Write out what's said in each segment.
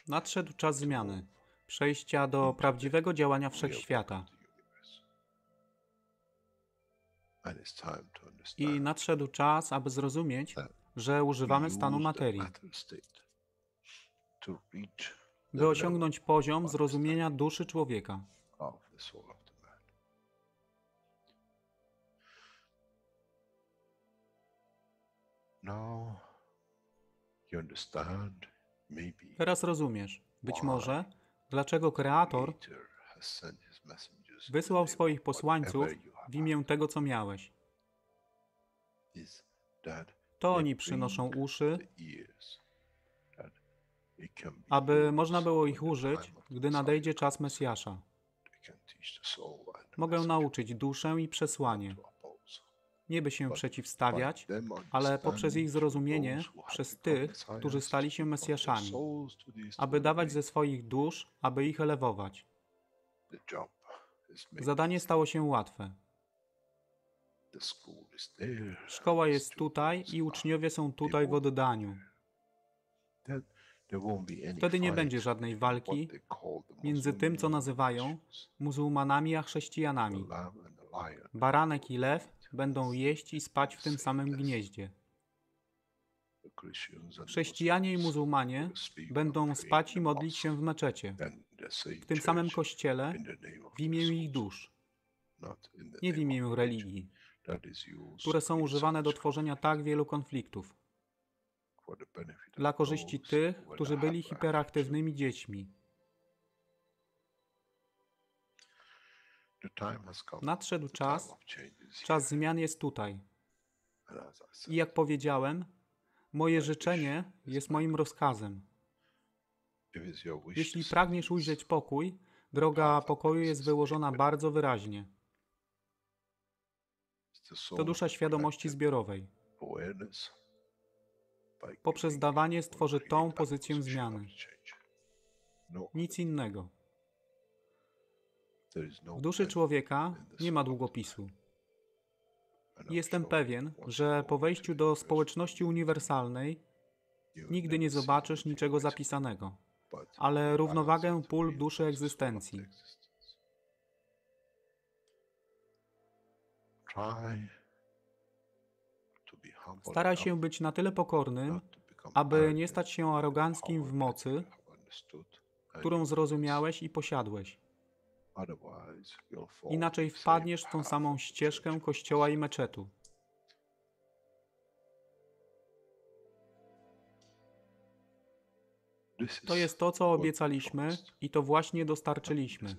Nadszedł czas zmiany, przejścia do prawdziwego działania wszechświata. I nadszedł czas, aby zrozumieć, że używamy stanu materii, by osiągnąć poziom zrozumienia duszy człowieka. Teraz rozumiesz, być może, dlaczego Kreator wysłał swoich posłańców w imię tego, co miałeś. To oni przynoszą uszy, aby można było ich użyć, gdy nadejdzie czas Mesjasza. Mogę nauczyć duszę i przesłanie. Nie by się przeciwstawiać, ale poprzez ich zrozumienie, przez tych, którzy stali się Mesjaszami, aby dawać ze swoich dusz, aby ich elewować. Zadanie stało się łatwe. Szkoła jest tutaj i uczniowie są tutaj w oddaniu. Wtedy nie będzie żadnej walki między tym, co nazywają muzułmanami a chrześcijanami. Baranek i lew będą jeść i spać w tym samym gnieździe. Chrześcijanie i muzułmanie będą spać i modlić się w meczecie, w tym samym kościele, w imię ich dusz, nie w imię religii, które są używane do tworzenia tak wielu konfliktów, dla korzyści tych, którzy byli hiperaktywnymi dziećmi. Nadszedł czas, czas zmian jest tutaj. I jak powiedziałem, moje życzenie jest moim rozkazem. Jeśli pragniesz ujrzeć pokój, droga pokoju jest wyłożona bardzo wyraźnie. To dusza świadomości zbiorowej. Poprzez dawanie stworzy tą pozycję zmiany. Nic innego. W duszy człowieka nie ma długopisu. Jestem pewien, że po wejściu do społeczności uniwersalnej nigdy nie zobaczysz niczego zapisanego, ale równowagę pól duszy egzystencji. Staraj się być na tyle pokornym, aby nie stać się aroganckim w mocy, którą zrozumiałeś i posiadłeś. Inaczej wpadniesz w tą samą ścieżkę kościoła i meczetu. To jest to, co obiecaliśmy i to właśnie dostarczyliśmy.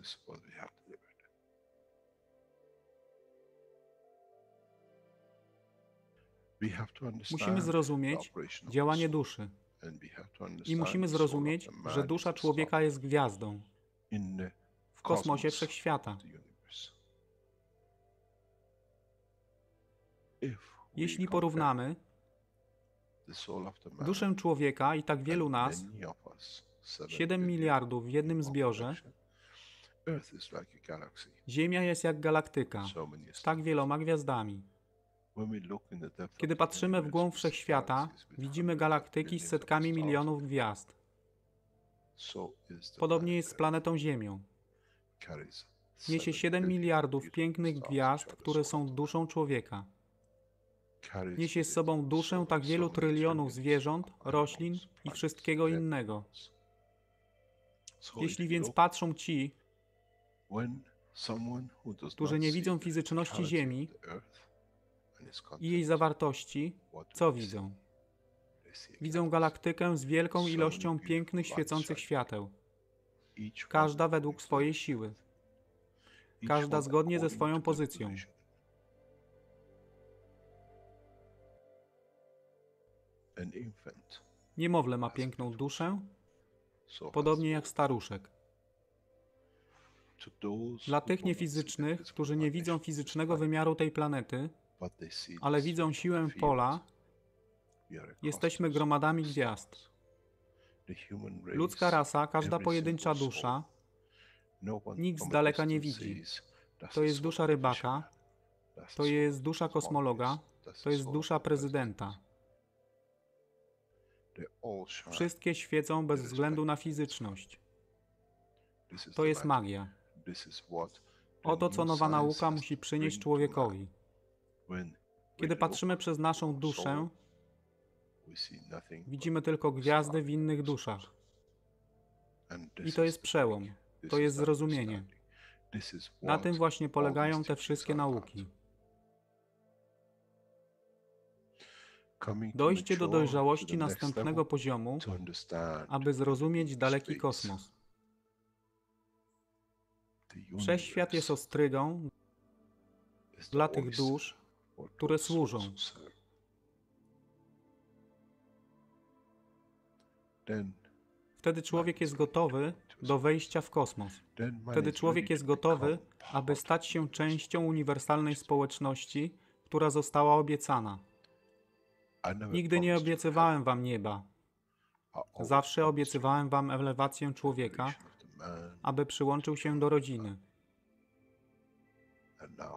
Musimy zrozumieć działanie duszy i musimy zrozumieć, że dusza człowieka jest gwiazdą w kosmosie wszechświata. Jeśli porównamy duszę człowieka i tak wielu nas, 7 miliardów w jednym zbiorze, Ziemia jest jak galaktyka z tak wieloma gwiazdami. Kiedy patrzymy w głąb wszechświata, widzimy galaktyki z setkami milionów gwiazd. Podobnie jest z planetą Ziemią. Niesie 7 miliardów pięknych gwiazd, które są duszą człowieka. Niesie z sobą duszę tak wielu trylionów zwierząt, roślin i wszystkiego innego. Jeśli więc patrzą ci, którzy nie widzą fizyczności Ziemi i jej zawartości, co widzą? Widzą galaktykę z wielką ilością pięknych, świecących świateł. Każda według swojej siły. Każda zgodnie ze swoją pozycją. Niemowlę ma piękną duszę, podobnie jak staruszek. Dla tych niefizycznych, którzy nie widzą fizycznego wymiaru tej planety, ale widzą siłę pola, jesteśmy gromadami gwiazd. Ludzka rasa, każda pojedyncza dusza, nikt z daleka nie widzi. To jest dusza rybaka, to jest dusza kosmologa, to jest dusza prezydenta. Wszystkie świecą bez względu na fizyczność. To jest magia. Oto co nowa nauka musi przynieść człowiekowi. Kiedy patrzymy przez naszą duszę, widzimy tylko gwiazdy w innych duszach. I to jest przełom. To jest zrozumienie. Na tym właśnie polegają te wszystkie nauki. Dojście do dojrzałości następnego poziomu, aby zrozumieć daleki kosmos. Wszechświat jest ostrygą dla tych dusz, które służą. Wtedy człowiek jest gotowy do wejścia w kosmos. Wtedy człowiek jest gotowy, aby stać się częścią uniwersalnej społeczności, która została obiecana. Nigdy nie obiecywałem wam nieba. Zawsze obiecywałem wam elewację człowieka, aby przyłączył się do rodziny.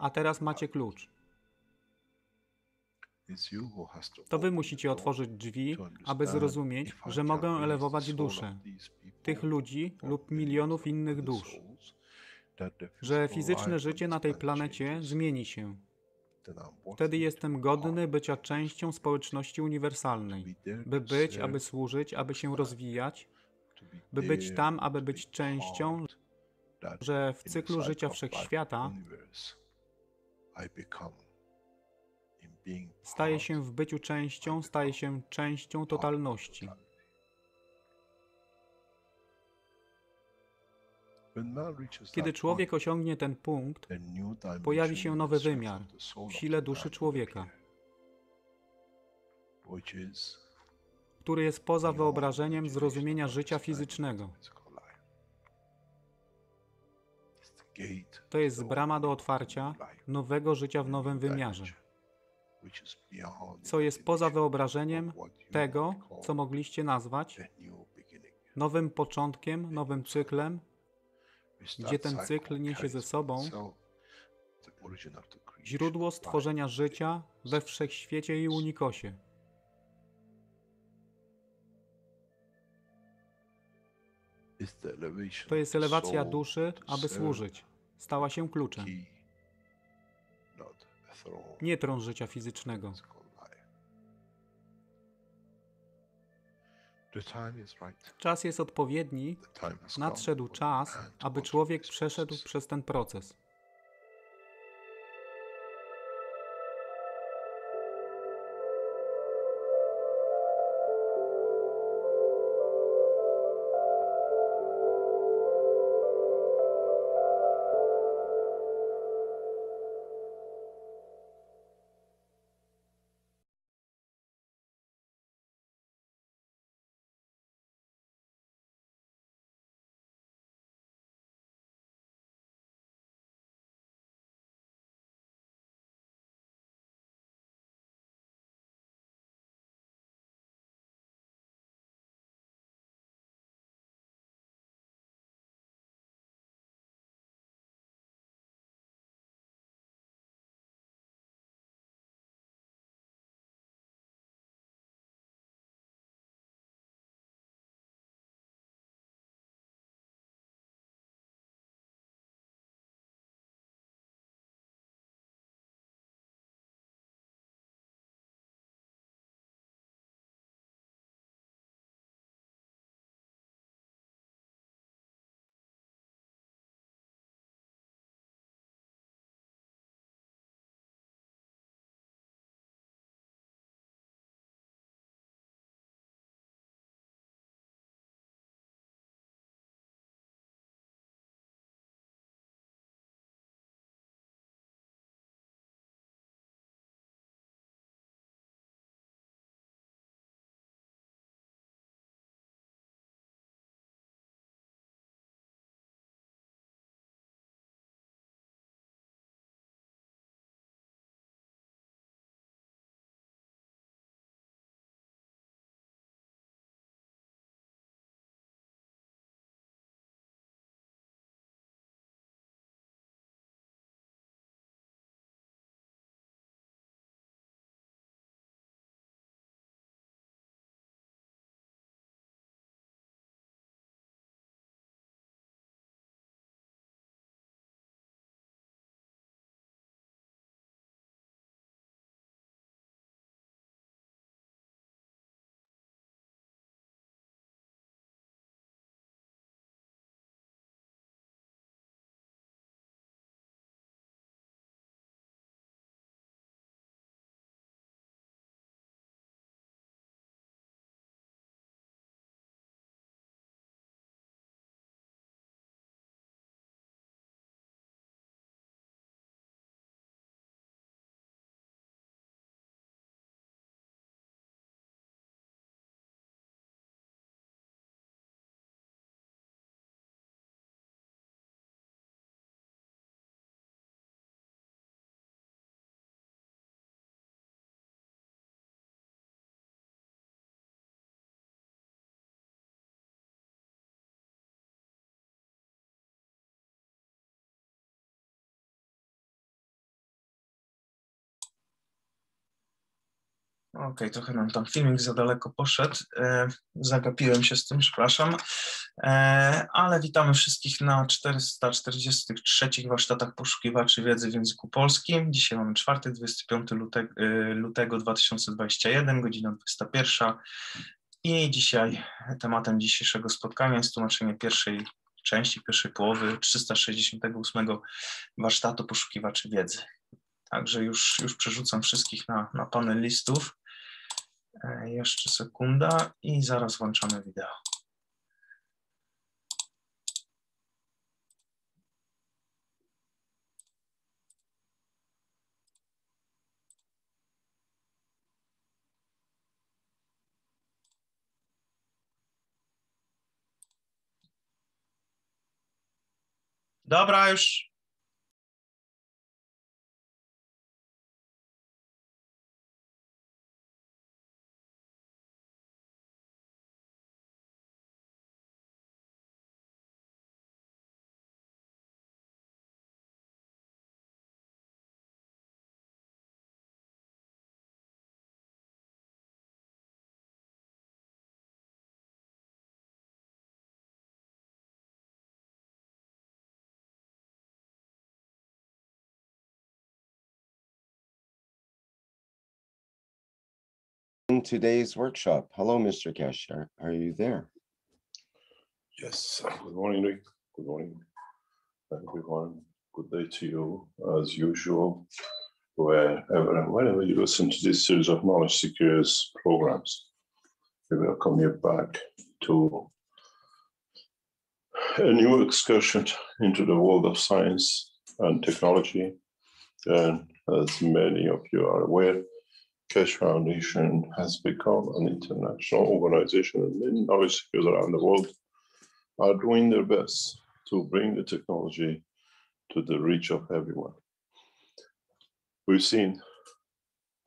A teraz macie klucz. To wy musicie otworzyć drzwi, aby zrozumieć, że mogę elewować duszę tych ludzi lub milionów innych dusz, że fizyczne życie na tej planecie zmieni się. Wtedy jestem godny bycia częścią społeczności uniwersalnej, by być, aby służyć, aby się rozwijać, by być tam, aby być częścią, że w cyklu życia wszechświata staje się w byciu częścią, staje się częścią totalności. Kiedy człowiek osiągnie ten punkt, pojawi się nowy wymiar w sile duszy człowieka, który jest poza wyobrażeniem zrozumienia życia fizycznego. To jest brama do otwarcia nowego życia w nowym wymiarze, co jest poza wyobrażeniem tego, co mogliście nazwać nowym początkiem, nowym cyklem, gdzie ten cykl niesie ze sobą źródło stworzenia życia we wszechświecie i unikosie. To jest elewacja duszy, aby służyć. Stała się kluczem. Nie tron życia fizycznego. Czas jest odpowiedni, nadszedł czas, aby człowiek przeszedł przez ten proces. Okej, trochę nam tam filmik za daleko poszedł. Zagapiłem się z tym, przepraszam. Ale witamy wszystkich na 443 warsztatach poszukiwaczy wiedzy w języku polskim. Dzisiaj mamy czwartek, 25 lutego 2021, godzina 21. I dzisiaj tematem dzisiejszego spotkania jest tłumaczenie pierwszej części, pierwszej połowy 368 warsztatu poszukiwaczy wiedzy. Także już przerzucam wszystkich na panelistów. Jeszcze sekunda i zaraz włączamy wideo. Dobra, już. Today's workshop. Hello, Mr. Keshe. Are you there? Yes. Good morning, Rick. Good morning, everyone. Good day to you, as usual, wherever and whenever you listen to this series of knowledge seekers programs. We welcome you back to a new excursion into the world of science and technology. And as many of you are aware, Keshe Foundation has become an international organization, and many knowledge seekers around the world are doing their best to bring the technology to the reach of everyone. We've seen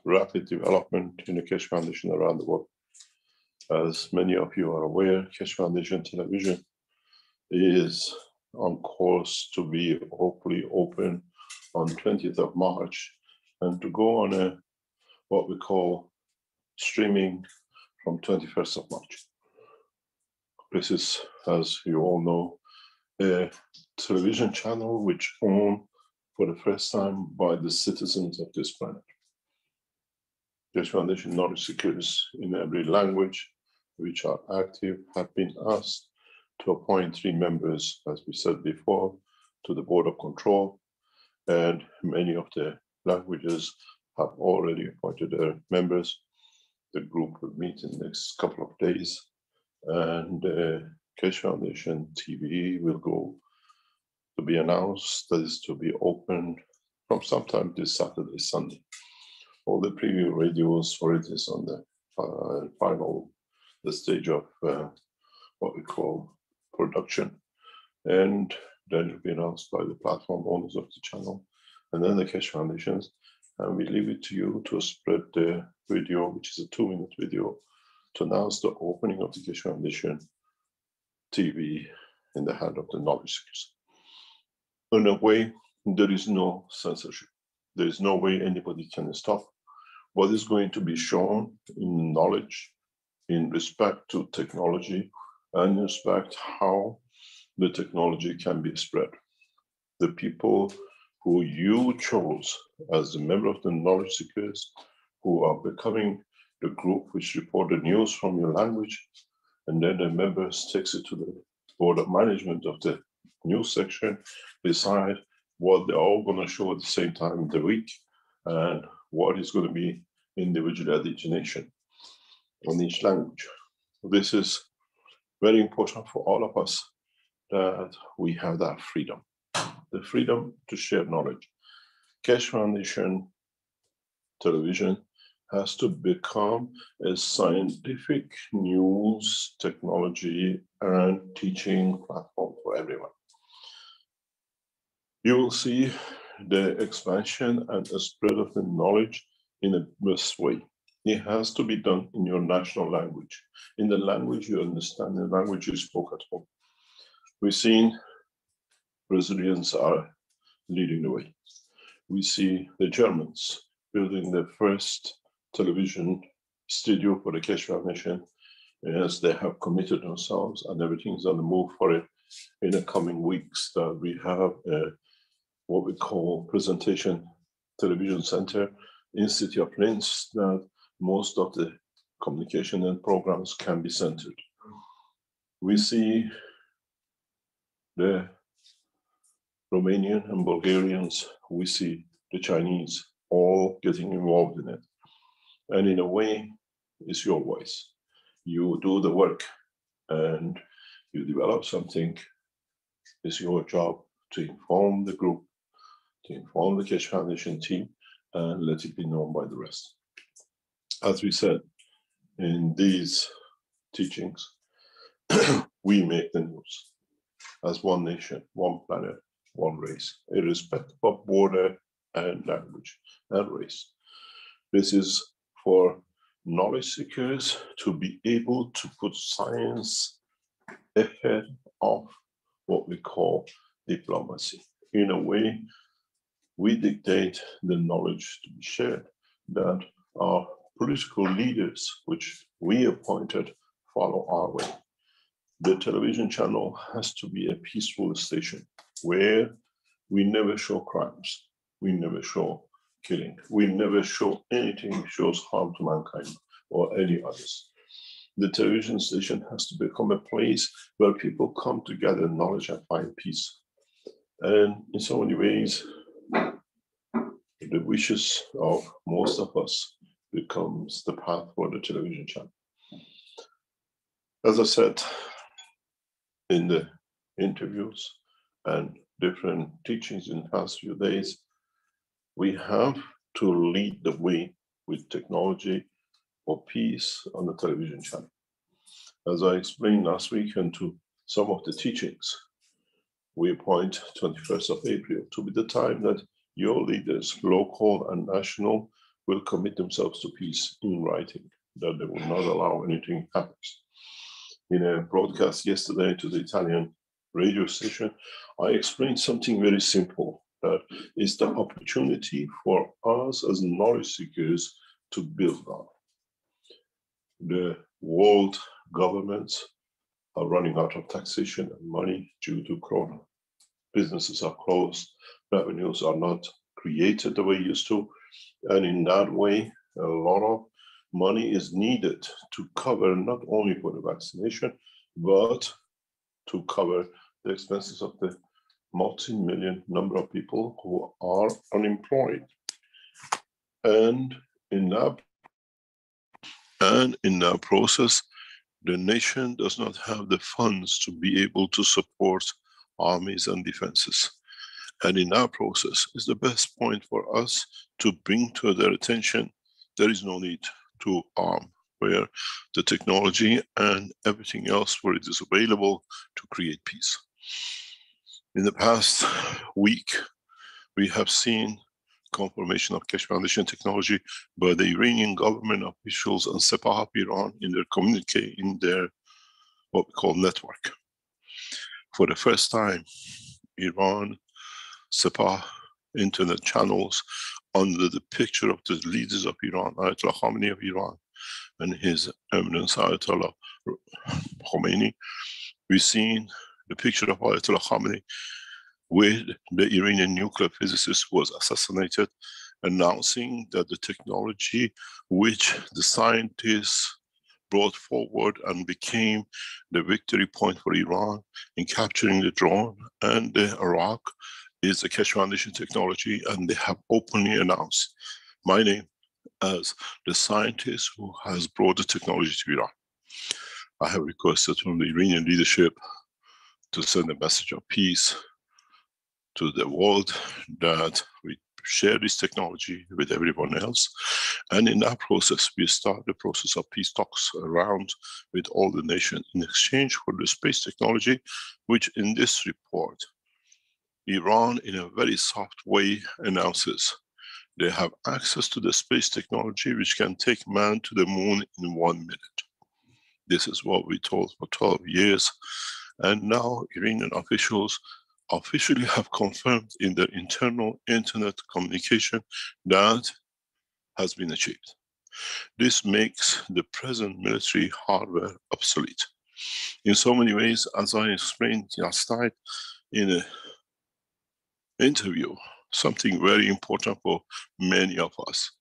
rapid development in the Keshe Foundation around the world. As many of you are aware, Keshe Foundation Television is on course to be hopefully open on 20th of March and to go on what we call streaming from 21st of March. This is, as you all know, a television channel which owned for the first time by the citizens of this planet. Keshe Foundation knowledge seekers in every language which are active have been asked to appoint 3 members, as we said before, to the board of control, and many of the languages have already appointed their members. The group will meet in the next couple of days, and Keshe Foundation TV will go to be announced. That is to be open from sometime this Saturday, Sunday. All the preview radios for it is on the final stage of what we call production, and then it will be announced by the platform owners of the channel, and then the Keshe Foundations. And we leave it to you to spread the video, which is a 2-minute video, to announce the opening of the Keshe Foundation TV in the hand of the knowledge seekers. In a way, there is no censorship. There is no way anybody can stop what is going to be shown in knowledge, in respect to technology, and in respect how the technology can be spread. The people who you chose as a member of the knowledge seekers, who are becoming the group which report the news from your language, and then the members takes it to the board of management of the news section, decide what they're all going to show at the same time in the week, and what is going to be individual origination on each language. This is very important for all of us, that we have that freedom. The freedom to share knowledge. Keshe Foundation Television has to become a scientific news, technology, and teaching platform for everyone. You will see the expansion and the spread of the knowledge in a best way. It has to be done in your national language, in the language you understand, the language you spoke at home. We've seen Brazilians are leading the way. We see the Germans building their first television studio for the Keshe Foundation, as they have committed themselves, and everything's on the move for it. In the coming weeks, that we have what we call presentation television center, Institute of Linz, that most of the communication and programs can be centered. We see the Romanian and Bulgarians, we see the Chinese all getting involved in it. And in a way, it's your voice. You do the work and you develop something. It's your job to inform the group, to inform the Keshe Foundation team, and let it be known by the rest. As we said in these teachings, we make the news as one nation, one planet, one race, irrespective of border and language and race. This is for knowledge seekers to be able to put science ahead of what we call diplomacy. In a way, we dictate the knowledge to be shared, that our political leaders, which we appointed, follow our way. The television channel has to be a peaceful station where we never show crimes, we never show killing, we never show anything that shows harm to mankind or any others. The television station has to become a place where people come to gather knowledge and find peace. And in so many ways, the wishes of most of us becomes the path for the television channel. As I said in the interviews and different teachings in the past few days, we have to lead the way with technology for peace on the television channel. As I explained last week and to some of the teachings, we appoint 21st of April to be the time that your leaders, local and national, will commit themselves to peace in writing, that they will not allow anything to happen. In a broadcast yesterday to the Italian radio station, I explained something very simple, that is the opportunity for us as knowledge seekers to build on. The world governments are running out of taxation and money due to Corona. Businesses are closed, revenues are not created the way it used to, and in that way, a lot of money is needed to cover not only for the vaccination, but to cover the expenses of the multi-million number of people who are unemployed. And in that process, the nation does not have the funds to be able to support armies and defenses. And in that process is the best point for us to bring to their attention there is no need to arm, where the technology and everything else where it is available to create peace. In the past week, we have seen confirmation of Keshe Foundation technology by the Iranian government officials and Sepah of Iran in their communique, in their what we call network. For the first time, Iran, Sepah internet channels under the picture of the leaders of Iran, Ayatollah Khamenei of Iran and His Eminence Ayatollah Khomeini, we've seen the picture of Ayatollah Khamenei where the Iranian nuclear physicist was assassinated, announcing that the technology which the scientists brought forward and became the victory point for Iran in capturing the drone and the Iraq is the Keshe Foundation technology, and they have openly announced my name as the scientist who has brought the technology to Iran. I have requested from the Iranian leadership to send a message of peace to the world, that we share this technology with everyone else. And in that process, we start the process of peace talks around with all the nations in exchange for the space technology, which in this report, Iran in a very soft way announces they have access to the space technology which can take man to the moon in 1 minute. This is what we told for 12 years. And now Iranian officials officially have confirmed in their internal internet communication that has been achieved. This makes the present military hardware obsolete. In so many ways, as I explained last night in an interview, something very important for many of us.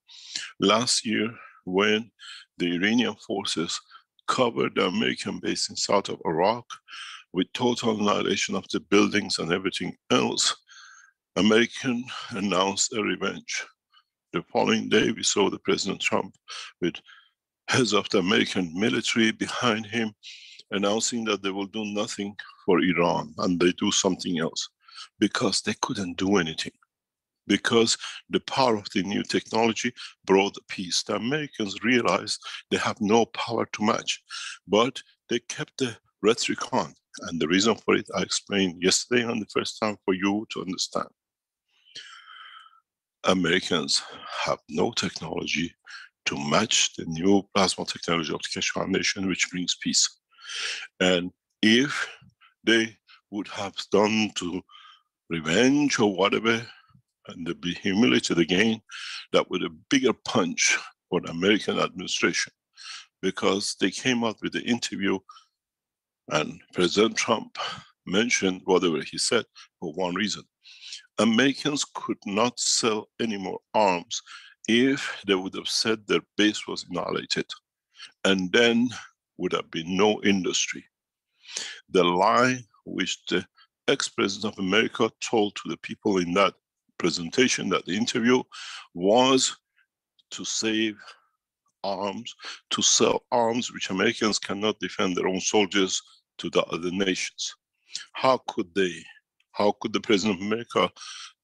Last year, when the Iranian forces covered the American base in south of Iraq with total annihilation of the buildings and everything else, American announced a revenge. The following day, we saw the President Trump with heads of the American military behind him announcing that they will do nothing for Iran and they do something else because they couldn't do anything. Because the power of the new technology brought peace. The Americans realized they have no power to match, but they kept the rhetoric on. And the reason for it, I explained yesterday on the first time for you to understand. Americans have no technology to match the new plasma technology of the Keshe Foundation, which brings peace. And if they would have done to revenge or whatever, and they'd be humiliated again, that would be a bigger punch for the American administration, because they came out with the interview and President Trump mentioned whatever he said for one reason. Americans could not sell any more arms if they would have said their base was annihilated, and then would have been no industry. The lie which the ex-president of America told to the people in that presentation, that the interview, was to save arms, to sell arms which Americans cannot defend their own soldiers to the other nations. How could they? How could the President of America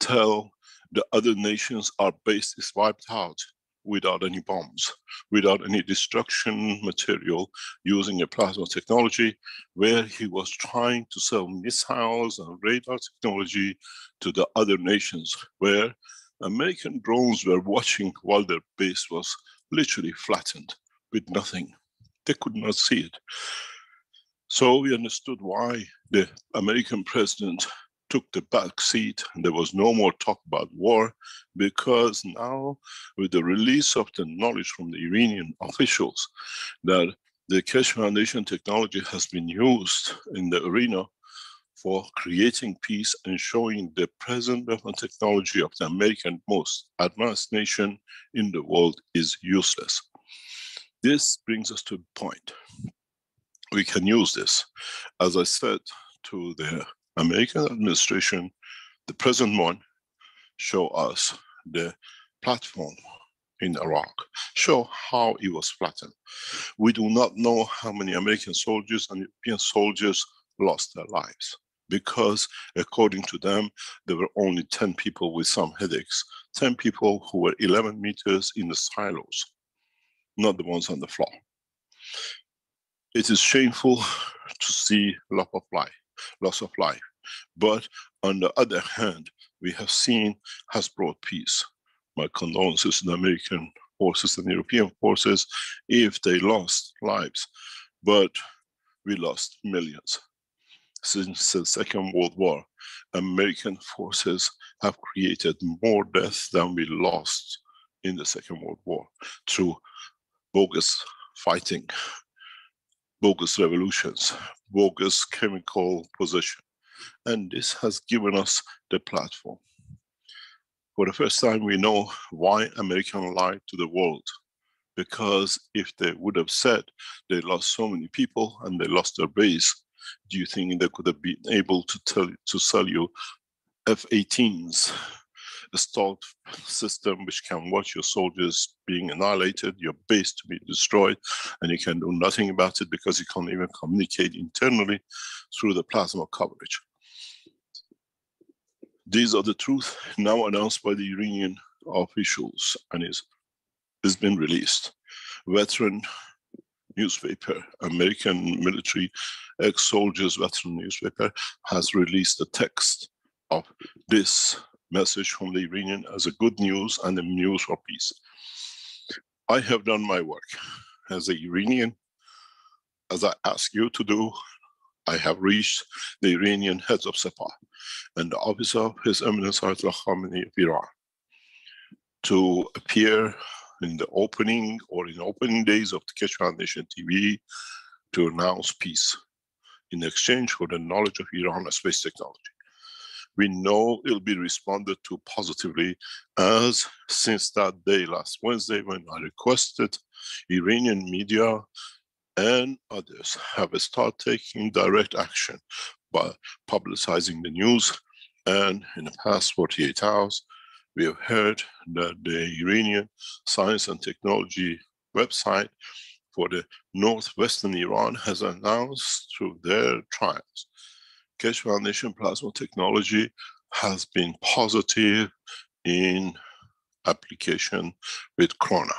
tell the other nations our base is wiped out without any bombs, without any destruction material, using a plasma technology, where he was trying to sell missiles and radar technology to the other nations, where American drones were watching while their base was literally flattened with nothing. They could not see it. So we understood why the American president took the back seat and there was no more talk about war, because now with the release of the knowledge from the Iranian officials that the Keshe Foundation technology has been used in the arena for creating peace and showing the present weapon technology of the American most advanced nation in the world is useless. This brings us to the point. We can use this. As I said to the American administration, the present one, show us the platform in Iraq, show how it was flattened. We do not know how many American soldiers and European soldiers lost their lives, because according to them, there were only 10 people with some headaches, 10 people who were 11 meters in the silos, not the ones on the floor. It is shameful to see loss of life. But on the other hand, we have seen has brought peace. My condolences to the American forces and European forces if they lost lives, but we lost millions. Since the Second World War, American forces have created more death than we lost in the Second World War through bogus fighting, bogus revolutions, bogus chemical possession. And this has given us the platform. For the first time, we know why Americans lied to the world. Because if they would have said they lost so many people and they lost their base, do you think they could have been able to sell you F-18s, a stealth system which can watch your soldiers being annihilated, your base to be destroyed, and you can do nothing about it because you can't even communicate internally through the plasma coverage? These are the truth now announced by the Iranian officials, and it's been released. Veteran newspaper, American military ex-soldiers veteran newspaper, has released the text of this message from the Iranian as a good news and a news for peace. I have done my work as an Iranian, as I ask you to do. I have reached the Iranian heads of Sepah and the office of His Eminence Ayatollah Khamenei of Iran to appear in the opening or in opening days of the Keshe Foundation TV to announce peace in exchange for the knowledge of Iran and space technology. We know it'll be responded to positively, as since that day last Wednesday when I requested Iranian media and others have started taking direct action by publicizing the news. And in the past 48 hours, we have heard that the Iranian Science and Technology website for the northwestern Iran has announced through their trials, Keshe Foundation plasma technology has been positive in application with Corona.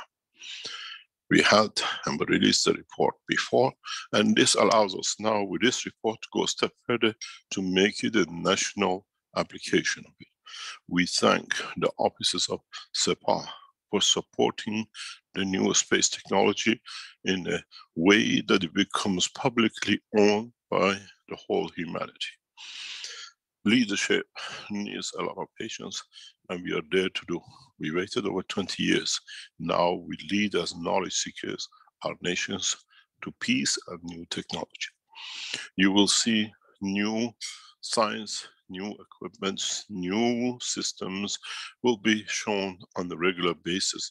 We had and released the report before, and this allows us now with this report to go a step further to make it a national application of it. We thank the offices of SEPA for supporting the new space technology in a way that it becomes publicly owned by the whole humanity. Leadership needs a lot of patience, and we are there to do. We waited over 20 years. Now we lead as knowledge seekers our nations to peace and new technology. You will see new science, new equipments, new systems will be shown on a regular basis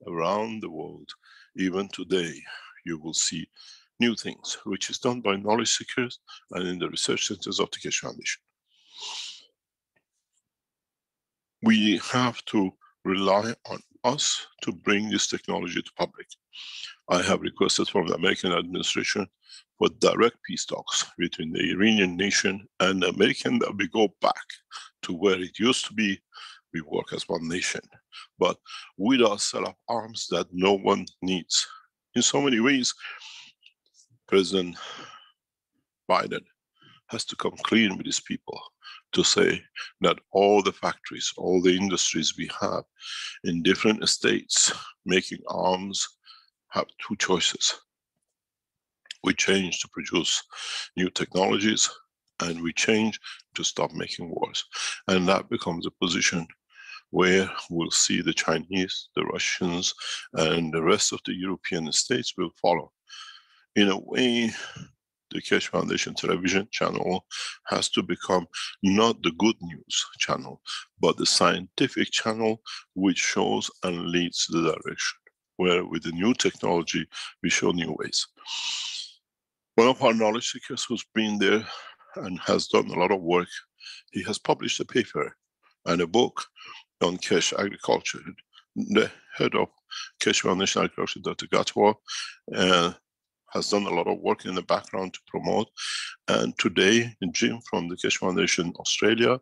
around the world. Even today, you will see new things, which is done by knowledge seekers and in the research centers of the Keshe Foundation. We have to rely on us to bring this technology to public. I have requested from the American administration for direct peace talks between the Iranian nation and the American, that we go back to where it used to be. We work as one nation, but with our set of arms that no one needs. In so many ways, President Biden has to come clean with his people to say that all the factories, all the industries we have in different states making arms have two choices. We change to produce new technologies, and we change to stop making wars. And that becomes a position where we'll see the Chinese, the Russians, and the rest of the European states will follow. In a way, the Keshe Foundation television channel has to become not the good news channel, but the scientific channel which shows and leads the direction, where with the new technology, we show new ways. One of our knowledge seekers who's been there and has done a lot of work, he has published a paper and a book on Keshe agriculture. The head of Keshe Foundation Agriculture, Dr. Gatwa, has done a lot of work in the background to promote. And today, Jim from the Keshe Foundation Australia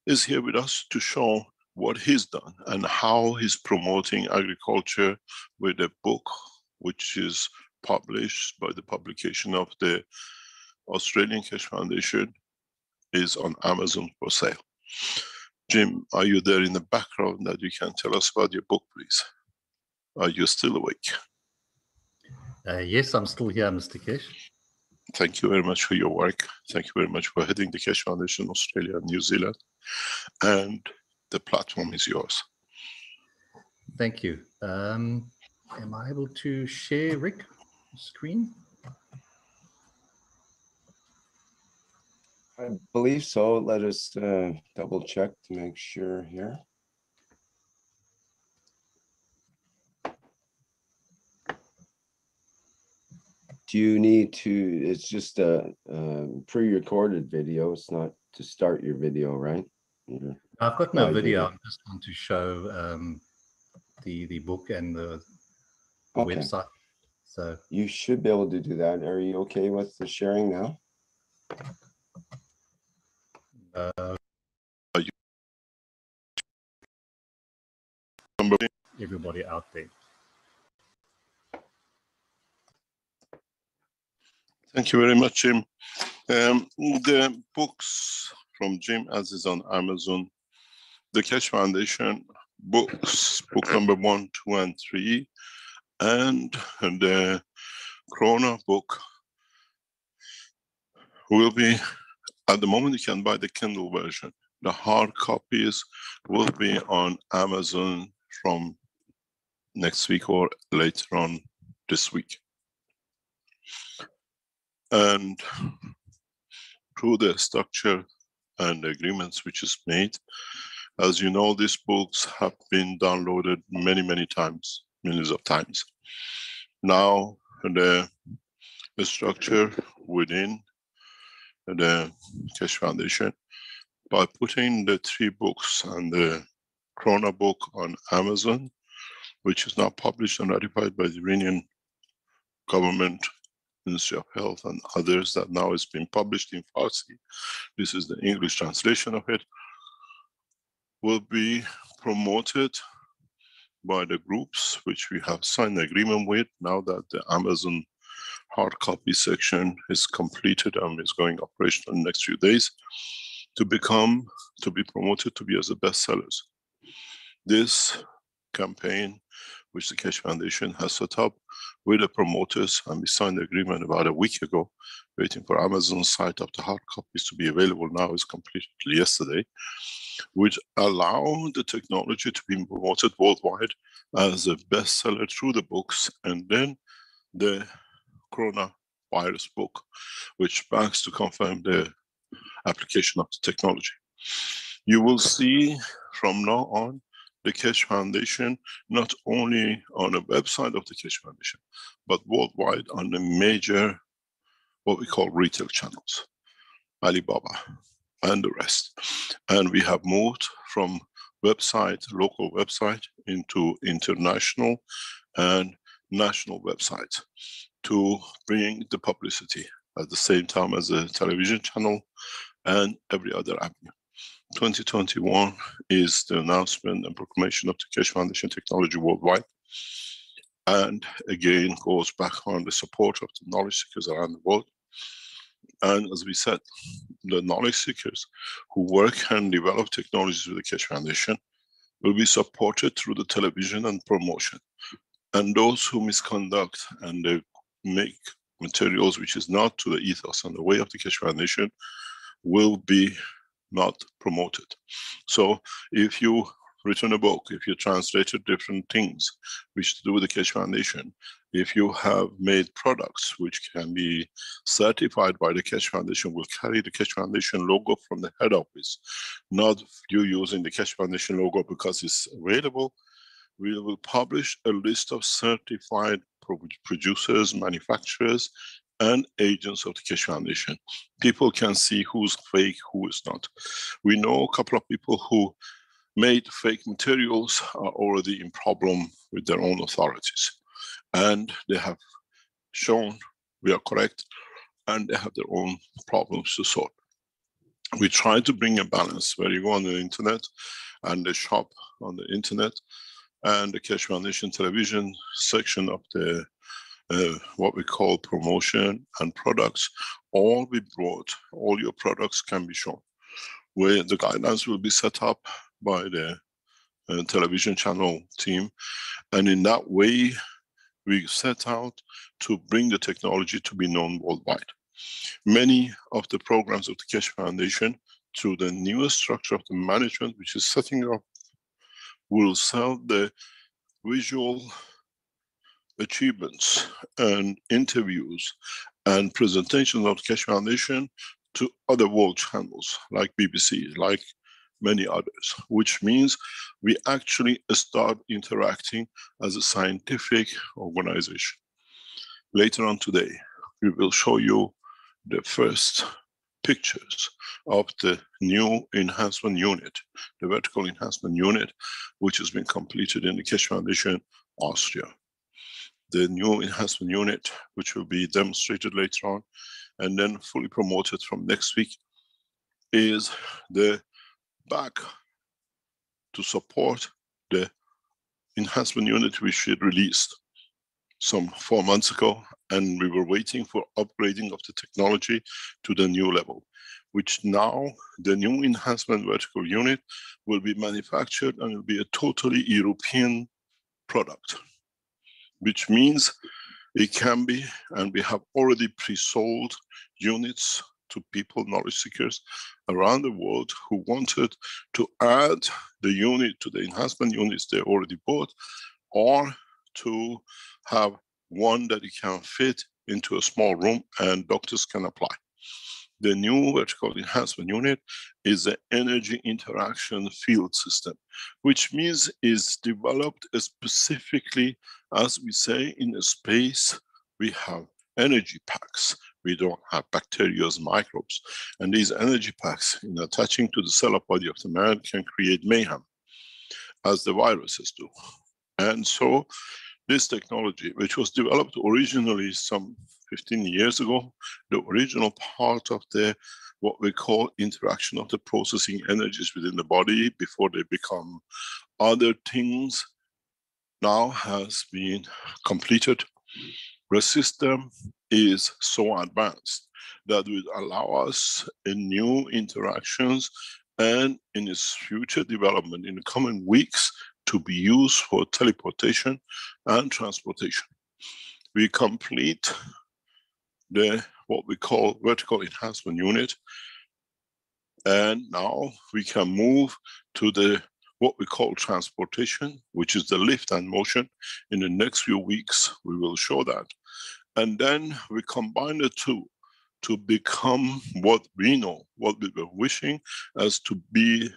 is here with us to show what he's done and how he's promoting agriculture with a book which is published by the publication of the Australian Keshe Foundation, is on Amazon for sale. Jim, are you there in the background that you can tell us about your book, please? Are you still awake? Yes, I'm still here, Mr. Keshe. Thank you very much for your work. Thank you very much for heading the Keshe Foundation Australia and New Zealand. And the platform is yours. Thank you. Am I able to share, Rick, screen? I believe so. Let us double check to make sure here. Do you need to, it's just a pre-recorded video. It's not to start your video, right? Yeah. I've got no video. I just want to show the book and the website. So you should be able to do that. Are you okay with the sharing now? Everybody out there. Thank you very much, Jim. The books from Jim, as is on Amazon, the Keshe Foundation books, book number 1, 2, and 3, and the Corona book will be, at the moment you can buy the Kindle version. The hard copies will be on Amazon from next week or later on this week. And through the structure and the agreements which is made, as you know, these books have been downloaded many times, millions of times. Now the structure within the Keshe Foundation, by putting the 3 books and the Corona book on Amazon, which is now published and ratified by the Iranian government, Ministry of Health and others, that now is being published in Farsi. This is the English translation of it, will be promoted by the groups which we have signed an agreement with now that the Amazon hard copy section is completed and is going operational in the next few days, to be promoted to be as the bestsellers. This campaign, which the Keshe Foundation has set up with the promoters, and we signed the agreement about a week ago, waiting for Amazon's site of the hard copies to be available now, is completed yesterday, which allow the technology to be promoted worldwide as a bestseller through the books, and then the coronavirus book, which backs to confirm the application of the technology. You will see from now on the Keshe Foundation not only on the website of the Keshe Foundation, but worldwide on the major, what we call retail channels, Alibaba and the rest. And we have moved from local website into international and national websites to bring the publicity at the same time as the television channel and every other avenue. 2021 is the announcement and proclamation of the Keshe Foundation technology worldwide, and again goes back on the support of the knowledge seekers around the world. And as we said, the knowledge seekers who work and develop technologies with the Keshe Foundation will be supported through the television and promotion. And those who misconduct and they make materials which is not to the ethos and the way of the Keshe Foundation will be not promoted. So if you written a book, if you translated different things which to do with the Keshe Foundation, if you have made products which can be certified by the Keshe Foundation, will carry the Keshe Foundation logo from the head office, not you using the Keshe Foundation logo because it's available, we will publish a list of certified producers, manufacturers, and agents of the Keshe Foundation. People can see who's fake, who is not. We know a couple of people who made fake materials are already in problem with their own authorities. And they have shown we are correct, and they have their own problems to solve. We try to bring a balance where you go on the internet and they shop on the internet, and the Keshe Foundation television section of the what we call promotion and products, all be brought, all your products can be shown, where the guidelines will be set up by the television channel team. And in that way, we set out to bring the technology to be known worldwide. Many of the programs of the Keshe Foundation, through the newest structure of the management, which is setting up, will sell the visual achievements and interviews and presentations of the Keshe Foundation to other world channels like BBC, like many others, which means we actually start interacting as a scientific organization. Later on today, we will show you the first pictures of the new enhancement unit, the vertical enhancement unit, which has been completed in the Keshe Foundation, Austria. The new enhancement unit, which will be demonstrated later on and then fully promoted from next week, is the back to support the enhancement unit which we released some 4 months ago, and we were waiting for upgrading of the technology to the new level, which now the new enhancement vertical unit will be manufactured and will be a totally European product, which means it can be, and we have already pre-sold units to people, knowledge seekers around the world who wanted to add the unit to the enhancement units they already bought or to have one that you can fit into a small room and doctors can apply. The new vertical enhancement unit is the energy interaction field system, which means is developed specifically, as we say, in a space. We have energy packs. We don't have bacteria, microbes. And these energy packs, in attaching to the cell body of the man, can create mayhem, as the viruses do. And so this technology, which was developed originally some 15 years ago, the original part of the what we call interaction of the processing energies within the body before they become other things, now has been completed. The system is so advanced that will allow us in new interactions and in its future development in the coming weeks to be used for teleportation and transportation. We complete the what we call vertical enhancement unit, and now we can move to the what we call transportation, which is the lift and motion. In the next few weeks we will show that, and then we combine the two to become what we know, what we were wishing as to be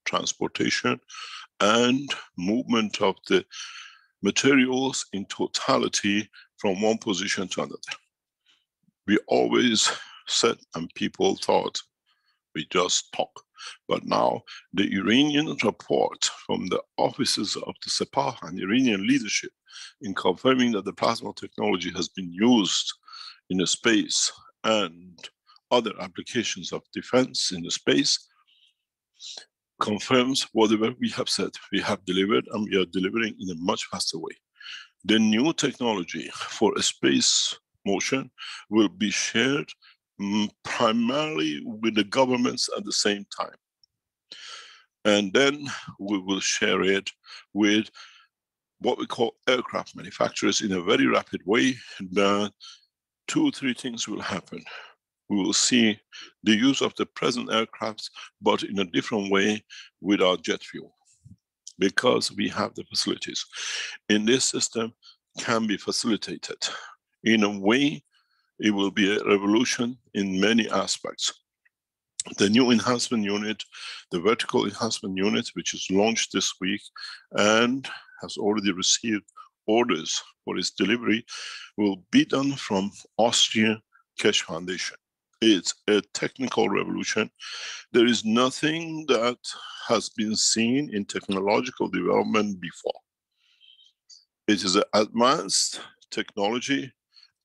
transportation and movement of the materials in totality from one position to another. We always said, and people thought we just talk, but now the Iranian report from the offices of the Sepah and Iranian leadership in confirming that the plasma technology has been used in the space and other applications of defense in the space confirms whatever we have said. We have delivered, and we are delivering in a much faster way. The new technology for a space motion will be shared primarily with the governments at the same time. And then we will share it with what we call aircraft manufacturers in a very rapid way. That 2 or 3 things will happen. We will see the use of the present aircrafts, but in a different way without jet fuel, because we have the facilities. In this system can be facilitated. In a way, it will be a revolution in many aspects. The new enhancement unit, the vertical enhancement unit, which is launched this week and has already received orders for its delivery, will be done from Austrian Keshe Foundation. It's a technical revolution. There is nothing that has been seen in technological development before. It is an advanced technology,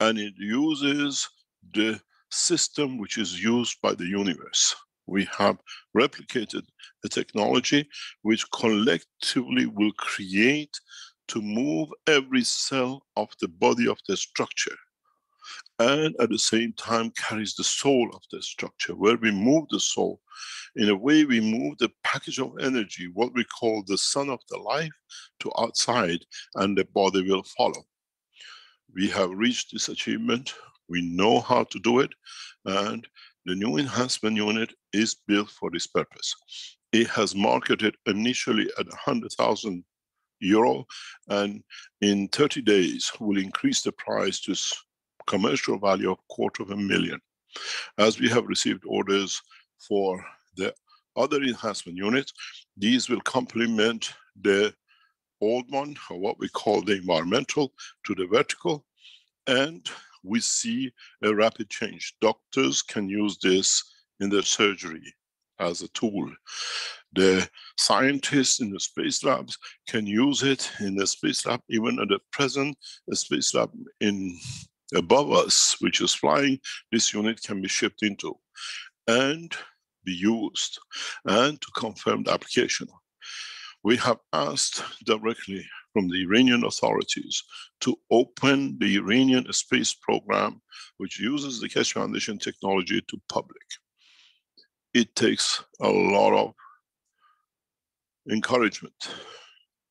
and it uses the system which is used by the universe. We have replicated the technology which collectively will create to move every cell of the body of the structure, and at the same time carries the soul of the structure. Where we move the soul, in a way we move the package of energy, what we call the sun of the life, to outside, and the body will follow. We have reached this achievement. We know how to do it, and the new enhancement unit is built for this purpose. It has marketed initially at 100,000 euro, and in 30 days will increase the price to commercial value of $250,000. As we have received orders for the other enhancement units, these will complement the old one, or what we call the environmental, to the vertical, and we see a rapid change. Doctors can use this in their surgery as a tool. The scientists in the space labs can use it in the space lab, even at the present space lab in above us, which is flying. This unit can be shipped into and be used, and to confirm the application. We have asked directly from the Iranian authorities to open the Iranian space program, which uses the Keshe Foundation technology, to public. It takes a lot of encouragement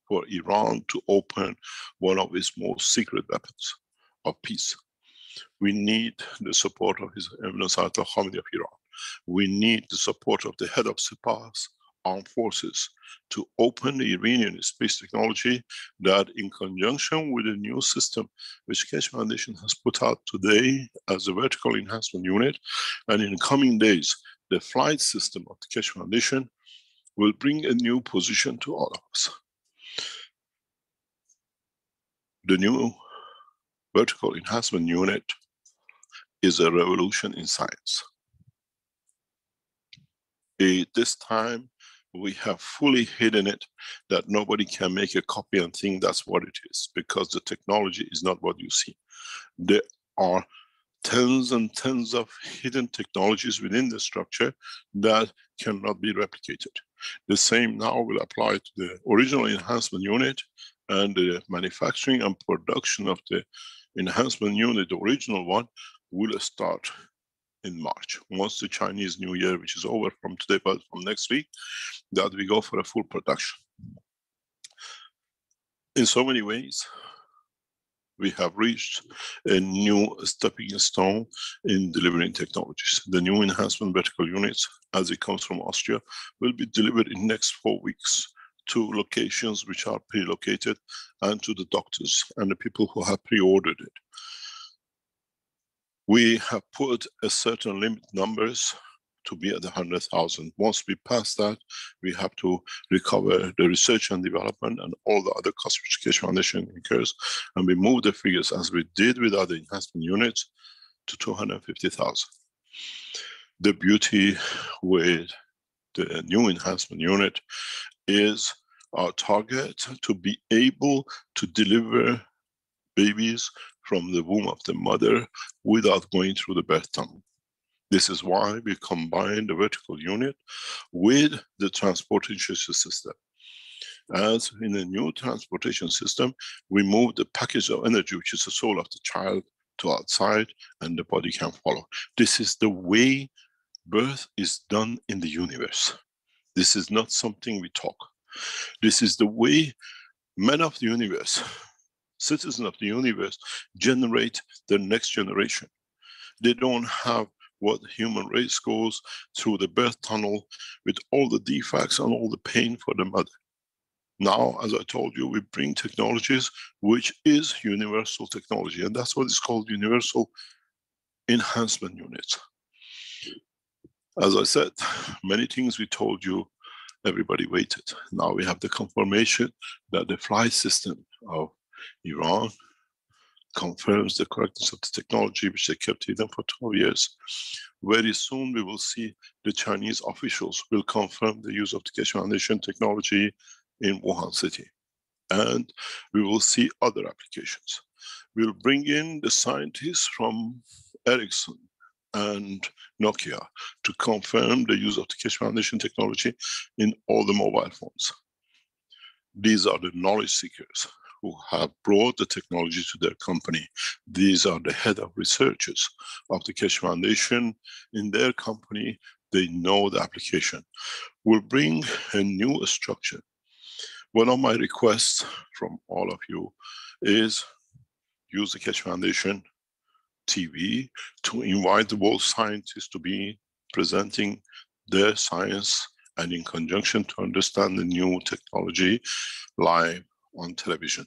for Iran to open one of its most secret weapons of peace. We need the support of His Eminence Ayatollah Khamenei of Iran. We need the support of the head of Sepahs armed forces to open the Iranian space technology that, in conjunction with a new system which Keshe Foundation has put out today as a vertical enhancement unit, and in the coming days, the flight system of the Keshe Foundation will bring a new position to all of us. The new vertical enhancement unit is a revolution in science. This time, we have fully hidden it, that nobody can make a copy and think that's what it is, because the technology is not what you see. There are tens and tens of hidden technologies within the structure that cannot be replicated. The same now will apply to the original enhancement unit, and the manufacturing and production of the enhancement unit, the original one, will start in March. Once the Chinese New Year, which is over from today, but from next week, that we go for a full production. In so many ways, we have reached a new stepping stone in delivering technologies. The new enhancement vertical units, as it comes from Austria, will be delivered in next 4 weeks to locations which are pre-located, and to the doctors and the people who have pre-ordered it. We have put a certain limit numbers to be at 100,000. Once we pass that, we have to recover the research and development and all the other costs which Keshe Foundation incurs, and we move the figures, as we did with other enhancement units, to 250,000. The beauty with the new enhancement unit is our target to be able to deliver babies from the womb of the mother without going through the birth tunnel. This is why we combine the vertical unit with the transportation system. As in the new transportation system, we move the package of energy, which is the soul of the child, to outside, and the body can follow. This is the way birth is done in the universe. This is not something we talk. This is the way men of the universe, citizens of the universe, generate the next generation. They don't have what the human race goes through the birth tunnel with all the defects and all the pain for the mother. Now, as I told you, we bring technologies which is universal technology, and that's what is called universal enhancement units. As I said, many things we told you, everybody waited. Now we have the confirmation that the flight system of Iran confirms the correctness of the technology which they kept hidden for 12 years. Very soon we will see the Chinese officials will confirm the use of the Keshe Foundation technology in Wuhan city. And we will see other applications. We'll bring in the scientists from Ericsson and Nokia to confirm the use of the Keshe Foundation technology in all the mobile phones. These are the knowledge seekers who have brought the technology to their company. These are the head of researchers of the Keshe Foundation. In their company, they know the application. We'll bring a new structure. One of my requests from all of you is use the Keshe Foundation TV to invite the world scientists to be presenting their science, and in conjunction to understand the new technology live on television.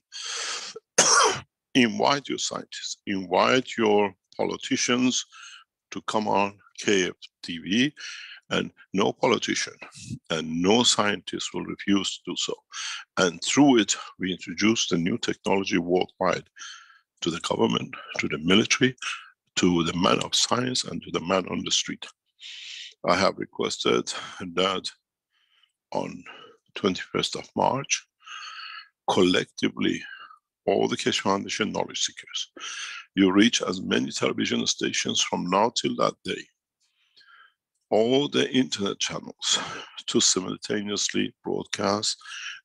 Invite your scientists, invite your politicians to come on KF TV, and no politician and no scientist will refuse to do so. And through it, we introduce the new technology worldwide to the government, to the military, to the man of science, and to the man on the street. I have requested that on 21st of March, collectively, all the Keshe Foundation knowledge seekers, you reach as many television stations from now till that day, all the internet channels, to simultaneously broadcast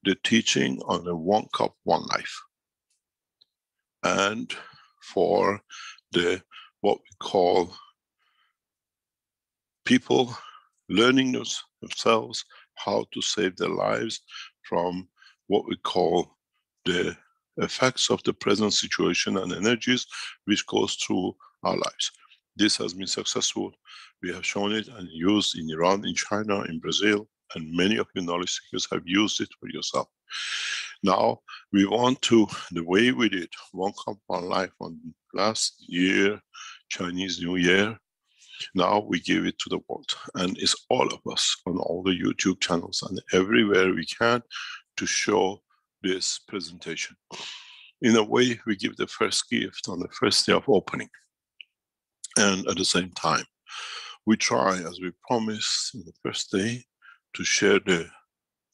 the teaching on the one cup, one life. And for the, what we call people learning themselves how to save their lives from what we call the effects of the present situation and energies which goes through our lives. This has been successful. We have shown it and used in Iran, in China, in Brazil, and many of you knowledge seekers have used it for yourself. Now we want to, the way we did One Cup One Life on last year, Chinese New Year, now we give it to the world, and it's all of us on all the YouTube channels and everywhere we can to show this presentation. In a way, we give the first gift on the first day of opening. And at the same time, we try, as we promised in the first day, to share the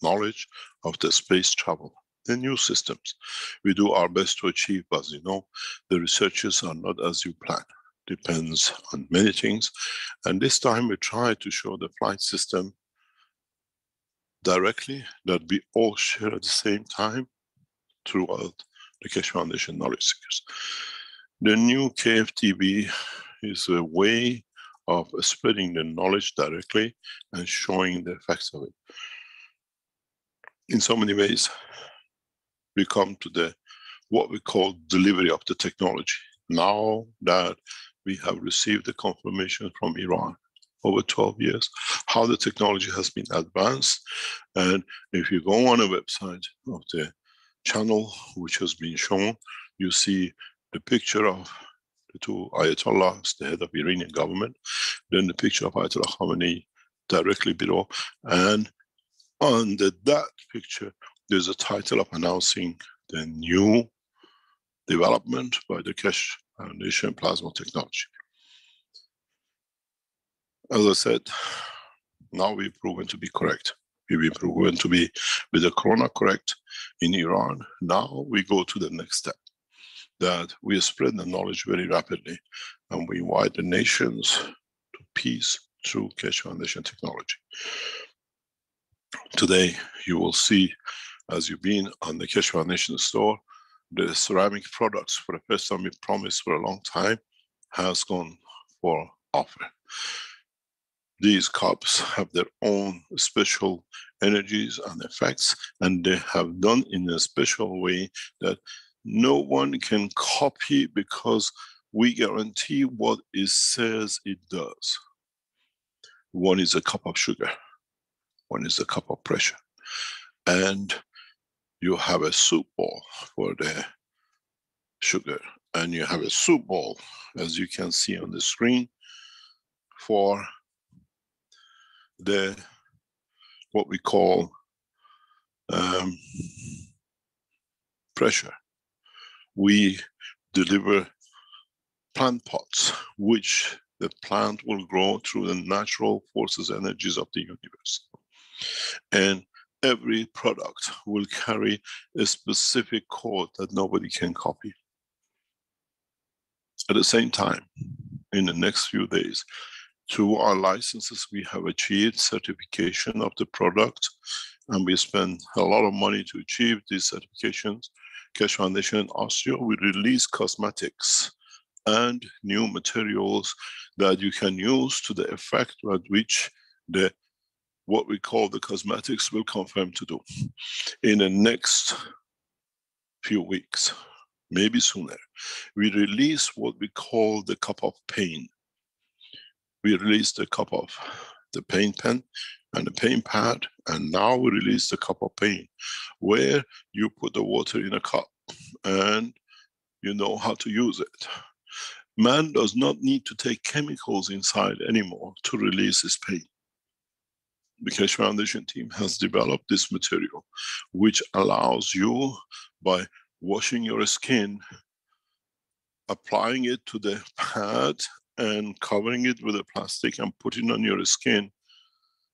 knowledge of the space travel, the new systems. We do our best to achieve, but as you know, the researches are not as you plan. Depends on many things. And this time we try to show the flight system directly that we all share at the same time throughout the Keshe Foundation Knowledge Seekers. The new KFTV is a way of spreading the knowledge directly and showing the effects of it. In so many ways, we come to the what we call delivery of the technology. Now that we have received the confirmation from Iran over 12 years, how the technology has been advanced. And if you go on a website of the channel which has been shown, you see the picture of the two Ayatollahs, the head of Iranian government, then the picture of Ayatollah Khamenei directly below, and under that picture, there's a title of announcing the new development by the Keshe Foundation Plasma Technology. As I said, now we've proven to be correct. We've been proven to be with the corona correct in Iran. Now we go to the next step, that we spread the knowledge very rapidly and we invite the nations to peace through Keshe Foundation technology. Today, you will see, as you've been on the Keshe Foundation store, the ceramic products, for the first time we promised for a long time, has gone for offer. These cups have their own special energies and effects, and they have done in a special way that no one can copy, because we guarantee what it says it does. One is a cup of sugar, one is a cup of pressure, and you have a soup bowl for the sugar, and you have a soup bowl, as you can see on the screen, for the what we call pressure. We deliver plant pots, which the plant will grow through the natural forces, energies of the universe. And every product will carry a specific code that nobody can copy. At the same time, in the next few days, through our licenses, we have achieved certification of the product, and we spend a lot of money to achieve these certifications. Keshe Foundation in Austria will release cosmetics and new materials that you can use to the effect at which the what we call the cosmetics will confirm to do. In the next few weeks, maybe sooner, we release what we call the cup of pain. We released the cup of the pain pen and the pain pad, and now we release the cup of pain, where you put the water in a cup and you know how to use it. Man does not need to take chemicals inside anymore to release his pain. The Keshe Foundation team has developed this material, which allows you, by washing your skin, applying it to the pad and covering it with a plastic and putting it on your skin,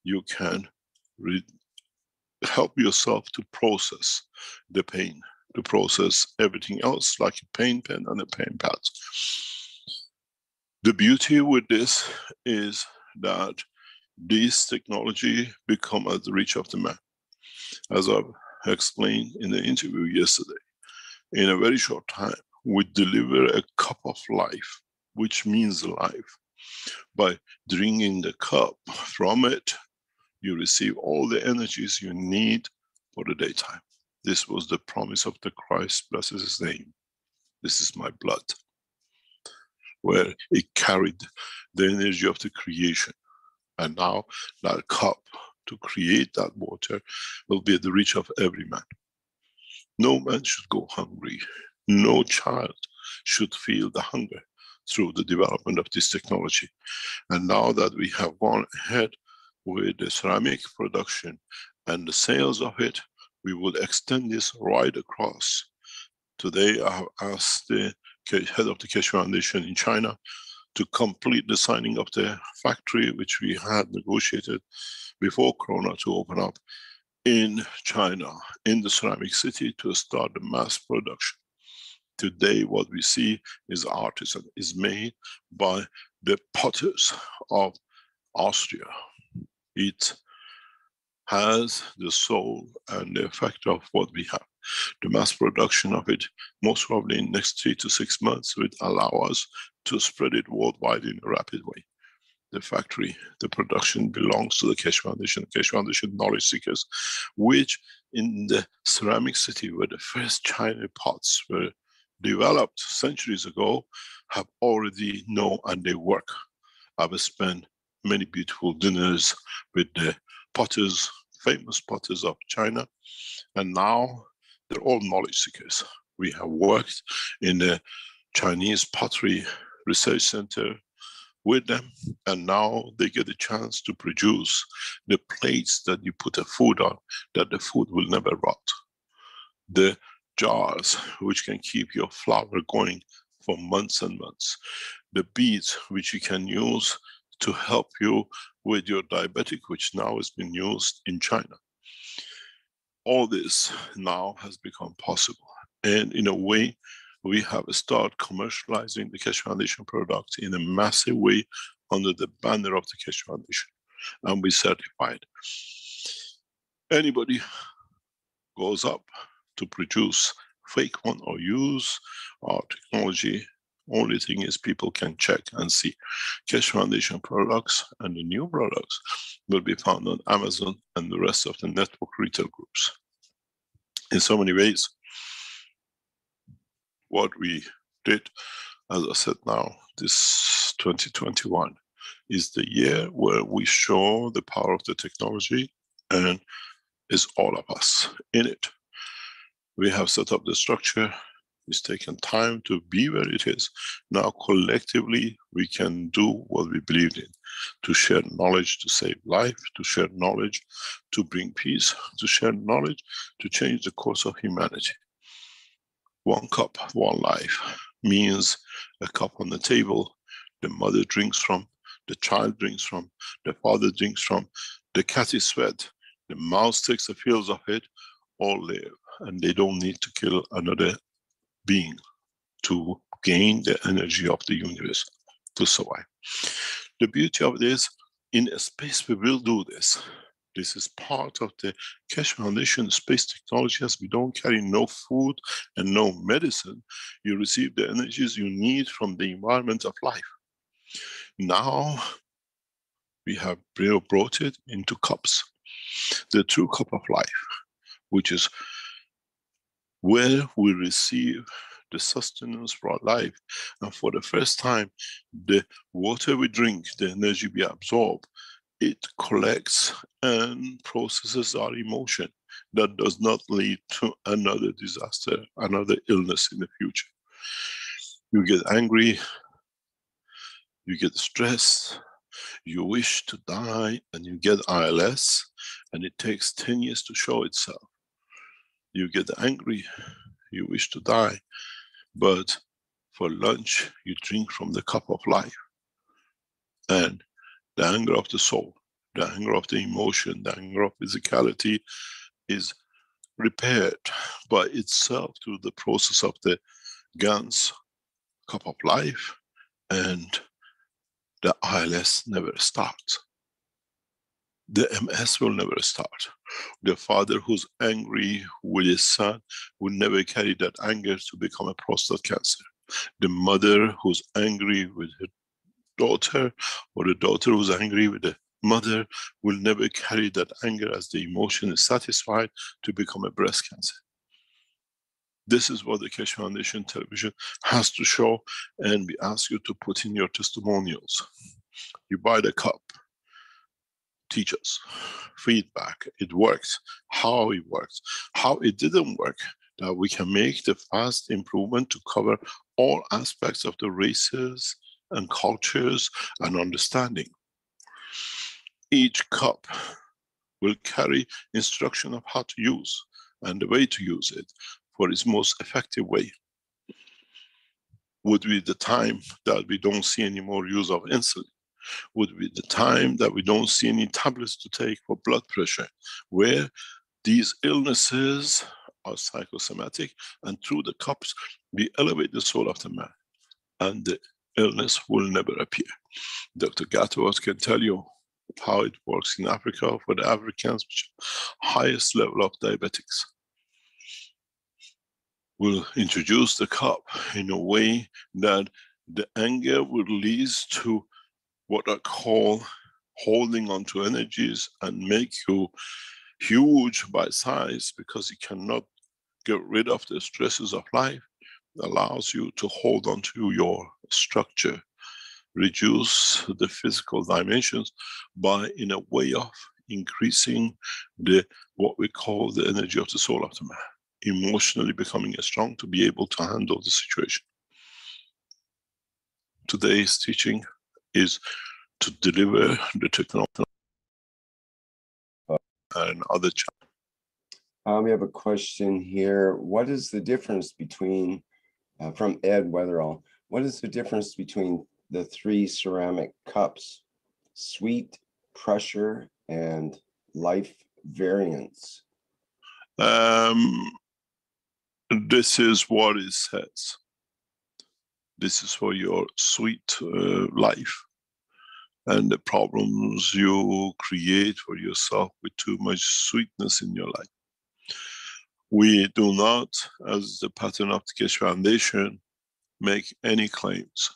you can help yourself to process the pain, to process everything else like a pain pen and a pain pad. The beauty with this is that this technology become at the reach of the man. As I've explained in the interview yesterday, in a very short time, we deliver a cup of life, which means life. By drinking the cup from it, you receive all the energies you need for the daytime. This was the promise of the Christ, blessed his name. This is my blood, where it carried the energy of the creation. And now that cup to create that water will be at the reach of every man. No man should go hungry. No child should feel the hunger through the development of this technology. And now that we have gone ahead with the ceramic production and the sales of it, we will extend this right across. Today, I have asked the head of the Keshe Foundation in China to complete the signing of the factory, which we had negotiated before Corona to open up in China, in the ceramic city, to start the mass production. Today, what we see is artisan, is made by the potters of Austria. It has the soul and the effect of what we have. The mass production of it, most probably in the next 3 to 6 months, will allow us to spread it worldwide in a rapid way. The factory, the production belongs to the Keshe Foundation, Keshe Foundation knowledge seekers, which in the ceramic city where the first China pots were developed centuries ago, have already know and they work. I've spent many beautiful dinners with the potters, famous potters of China, and now they're all knowledge seekers. We have worked in the Chinese Pottery Research Center with them, and now they get a chance to produce the plates that you put the food on, that the food will never rot. The jars which can keep your flour going for months and months. The beads which you can use to help you with your diabetic, which now has been used in China. All this now has become possible. And in a way, we have started commercializing the Keshe Foundation product in a massive way under the banner of the Keshe Foundation. And we certified. Anybody goes up to produce fake one or use our technology, only thing is people can check and see. Keshe Foundation products and the new products will be found on Amazon and the rest of the network retail groups. In so many ways, what we did, as I said now, this 2021 is the year where we show the power of the technology, and it's all of us in it. We have set up the structure. It's taken time to be where it is. Now collectively we can do what we believed in, to share knowledge to save life, to share knowledge to bring peace, to share knowledge to change the course of humanity. One cup, one life means a cup on the table, the mother drinks from, the child drinks from, the father drinks from, the cat is fed, the mouse takes the fields of it, all live, and they don't need to kill another being to gain the energy of the universe to survive. The beauty of this, in a space we will do this. This is part of the Keshe Foundation space technology, as we don't carry no food and no medicine. You receive the energies you need from the environment of life. Now we have brought it into cups. The true cup of life, which is where we receive the sustenance for our life. And for the first time, the water we drink, the energy we absorb, it collects and processes our emotion. That does not lead to another disaster, another illness in the future. You get angry, you get stressed, you wish to die, and you get ILS, and it takes 10 years to show itself. You get angry, you wish to die, but for lunch you drink from the cup of life. And the anger of the soul, the anger of the emotion, the anger of physicality is repaired by itself through the process of the GAN's cup of life, and the ILS never starts. The MS will never start. The father who's angry with his son will never carry that anger to become a prostate cancer. The mother who's angry with her daughter, or the daughter who's angry with the mother, will never carry that anger as the emotion is satisfied to become a breast cancer. This is what the Keshe Foundation television has to show, and we ask you to put in your testimonials. You buy the cup. teach us feedback. It works, how it works, how it didn't work, that we can make the fast improvement to cover all aspects of the races and cultures and understanding. Each cup will carry instruction of how to use and the way to use it for its most effective way. Would be the time that we don't see any more use of insulin. Would be the time that we don't see any tablets to take for blood pressure, where these illnesses are psychosomatic, and through the cups we elevate the soul of the man, and the illness will never appear. Dr. Gatwas can tell you how it works in Africa for the Africans, which highest level of diabetics. Will introduce the cup in a way that the anger will lead to what I call holding on to energies and make you huge by size, because you cannot get rid of the stresses of life. It allows you to hold on to your structure, reduce the physical dimensions by in a way of increasing the what we call the energy of the soul of the man, emotionally becoming strong to be able to handle the situation. Today's teaching is to deliver the technology and other challenges. We have a question here. What is the difference between, from Ed Weatherall, what is the difference between the 3 ceramic cups, sweet, pressure, and life variance? This is what it says. This is for your sweet life and the problems you create for yourself with too much sweetness in your life. We do not, as the pattern of the Keshe Foundation, make any claims.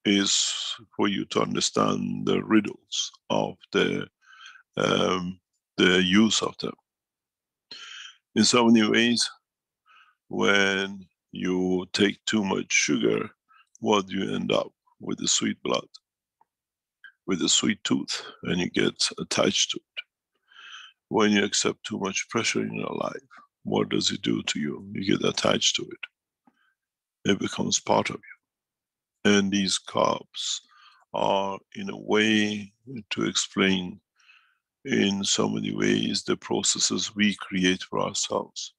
Is for you to understand the riddles of the use of them. In so many ways, when you take too much sugar, what do you end up with? The sweet blood, with a sweet tooth, and you get attached to it. When you accept too much pressure in your life, what does it do to you? You get attached to it. It becomes part of you. And these cups are in a way to explain in so many ways the processes we create for ourselves.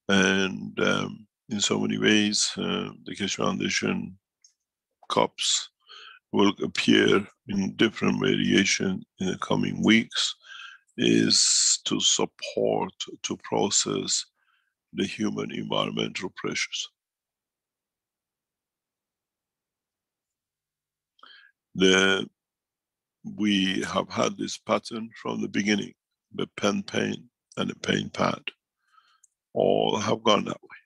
And in so many ways, the Keshe Foundation cups will appear in different variation in the coming weeks, is to support, to process the human environmental pressures. We have had this pattern from the beginning. The pen pain and the pain pad all have gone that way.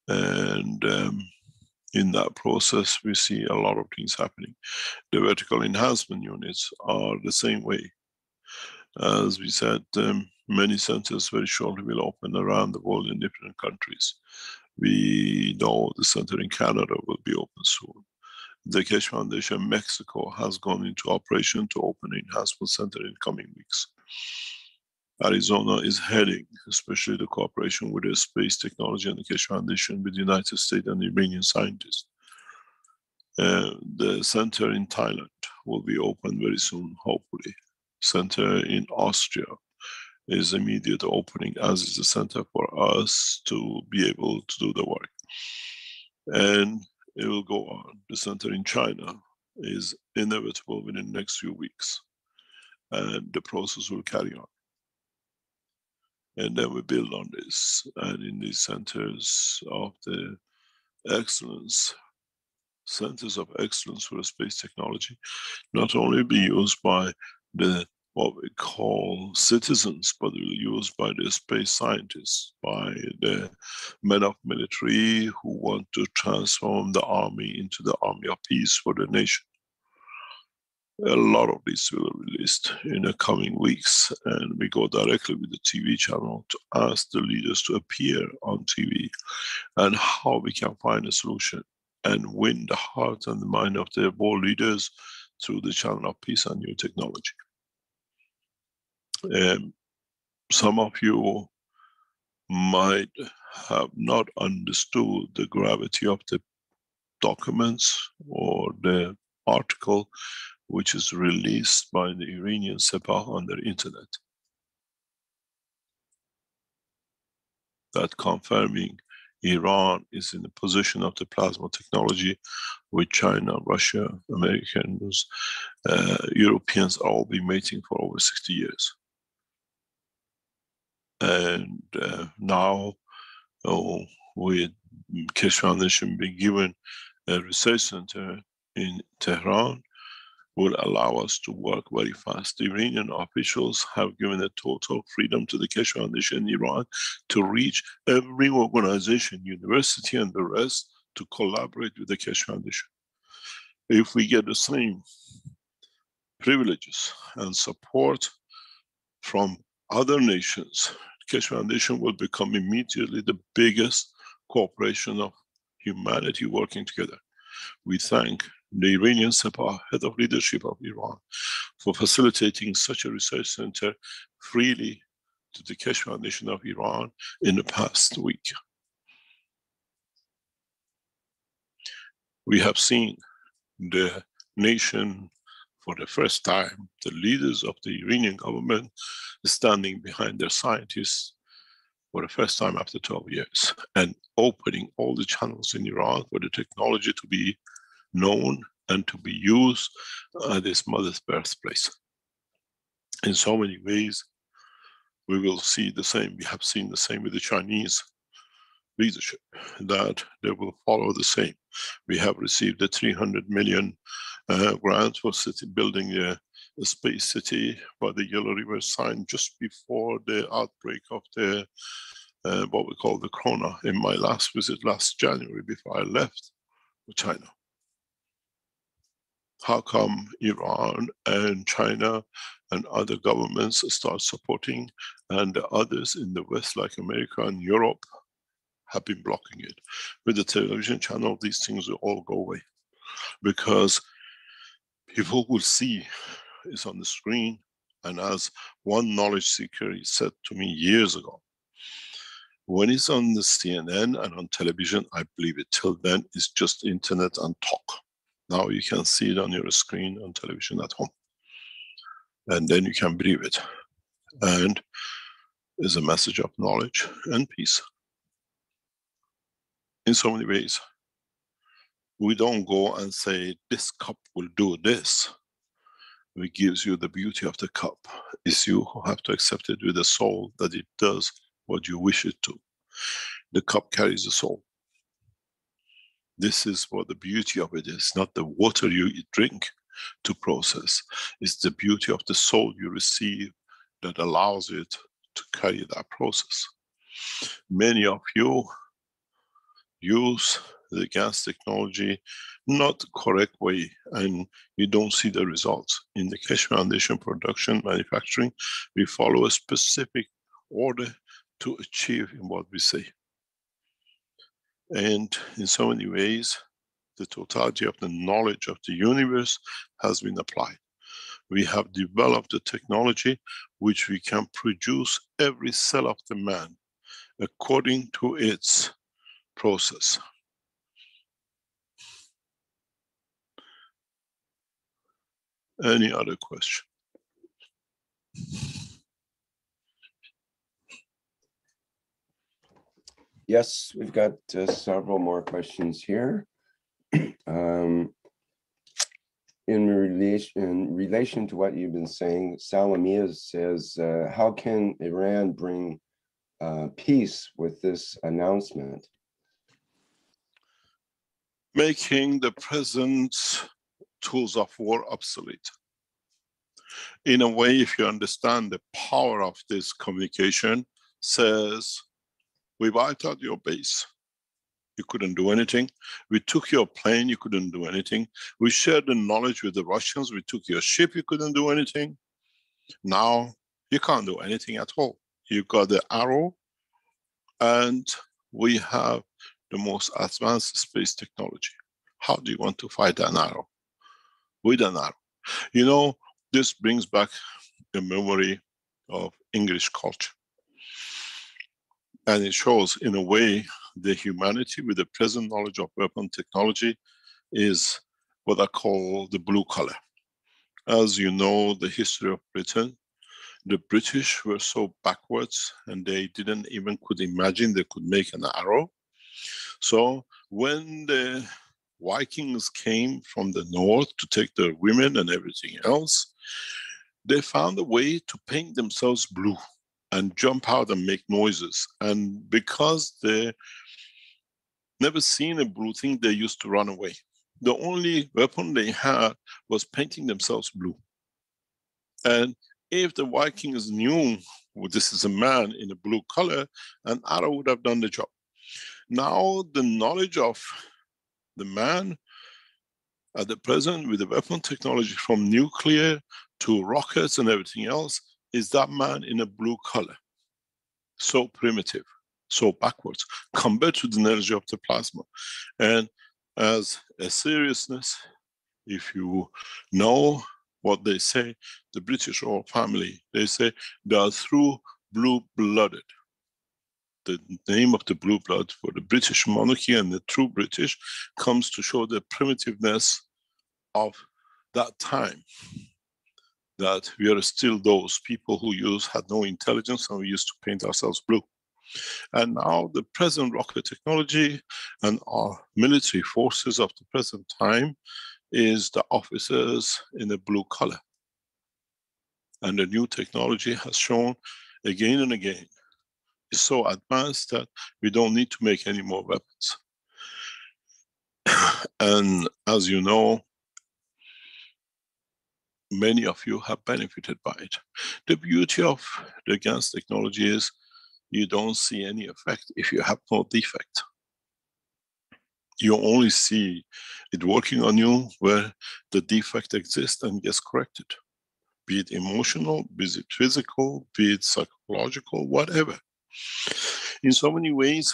And in that process, we see a lot of things happening. The vertical enhancement units are the same way. As we said, many centers very shortly will open around the world in different countries. We know the center in Canada will be open soon. The Keshe Foundation Mexico has gone into operation to open an enhancement center in coming weeks. Arizona is heading, especially the cooperation with the space technology and the Keshe Foundation with the United States and Iranian scientists. The center in Thailand will be open very soon, hopefully. Center in Austria is immediate opening, as is the center for us to be able to do the work. And it will go on. The center in China is inevitable within the next few weeks. And the process will carry on. And then we build on this. And in these centers of the excellence, centers of excellence for space technology, not only be used by the what we call citizens, but will be used by the space scientists, by the men of military who want to transform the army into the army of peace for the nation. A lot of this will be released in the coming weeks, and we go directly with the TV channel to ask the leaders to appear on TV and how we can find a solution and win the heart and the mind of the world leaders through the channel of peace and new technology. Some of you might have not understood the gravity of the documents or the article which is released by the Iranian Sepah on their internet. That confirming Iran is in the position of the plasma technology, with China, Russia, Americans, Europeans all been waiting for over 60 years. And now, with Keshe Foundation being given a research center in Tehran, will allow us to work very fast. The Iranian officials have given a total freedom to the Keshe Foundation in Iran to reach every organization, university, and the rest to collaborate with the Keshe Foundation. If we get the same privileges and support from other nations, Keshe Foundation will become immediately the biggest corporation of humanity working together. We thank the Iranian Sepah, head of leadership of Iran, for facilitating such a research center freely to the Keshe Foundation of Iran in the past week. We have seen the nation for the first time, the leaders of the Iranian government standing behind their scientists for the first time after 12 years and opening all the channels in Iran for the technology to be known and to be used at its mother's birthplace. In so many ways, we will see the same. We have seen the same with the Chinese leadership, that they will follow the same. We have received a 300 million grant for building a space city by the Yellow River sign just before the outbreak of the what we call the corona in my last visit last January before I left China. How come Iran and China and other governments start supporting, and the others in the West like America and Europe have been blocking it? With the television channel, these things will all go away, because people will see it's on the screen. And as one knowledge seeker said to me years ago, when it's on the CNN and on television, I believe it. Till then, it's just internet and talk. Now you can see it on your screen on television at home. And then you can believe it. And it's a message of knowledge and peace. In so many ways, we don't go and say, this cup will do this. It gives you the beauty of the cup. It's you who have to accept it with the soul, that it does what you wish it to. The cup carries the soul. This is what the beauty of it is, not the water you drink to process. It's the beauty of the soul you receive that allows it to carry that process. Many of you use the gas technology not the correct way, and you don't see the results. In the Keshe Foundation production, manufacturing, we follow a specific order to achieve in what we say. And in so many ways, the totality of the knowledge of the universe has been applied. We have developed a technology which we can produce every cell of the man according to its process. Any other question? Yes, we've got several more questions here. In relation to what you've been saying, Salamia says, how can Iran bring peace with this announcement? Making the present tools of war obsolete. In a way, if you understand the power of this communication, says, we wiped out your base. You couldn't do anything. We took your plane. You couldn't do anything. We shared the knowledge with the Russians. We took your ship. You couldn't do anything. Now you can't do anything at all. You got the arrow, and we have the most advanced space technology. How do you want to fight an arrow? With an arrow. You know, this brings back a memory of English culture. And it shows, in a way, the humanity with the present knowledge of weapon technology is what I call the blue collar. As you know, the history of Britain, the British were so backwards and they didn't even could imagine they could make an arrow. So when the Vikings came from the north to take their women and everything else, they found a way to paint themselves blue and jump out and make noises. And because they never seen a blue thing, they used to run away. The only weapon they had was painting themselves blue. And if the Vikings knew, well, this is a man in a blue color, an arrow would have done the job. Now the knowledge of the man at the present with the weapon technology, from nuclear to rockets and everything else, is that man in a blue color. So primitive, so backwards, compared to the energy of the plasma. And as a seriousness, if you know what they say, the British royal family, they say they are through blue-blooded. The name of the blue blood for the British monarchy and the true British comes to show the primitiveness of that time. That we are still those people who had no intelligence, and we used to paint ourselves blue. And now the present rocket technology and our military forces of the present time is the officers in a blue color. And the new technology has shown again and again, it's so advanced that we don't need to make any more weapons. And as you know, many of you have benefited by it. The beauty of the GANs technology is you don't see any effect if you have no defect. You only see it working on you where the defect exists and gets corrected. Be it emotional, be it physical, be it psychological, whatever. In so many ways,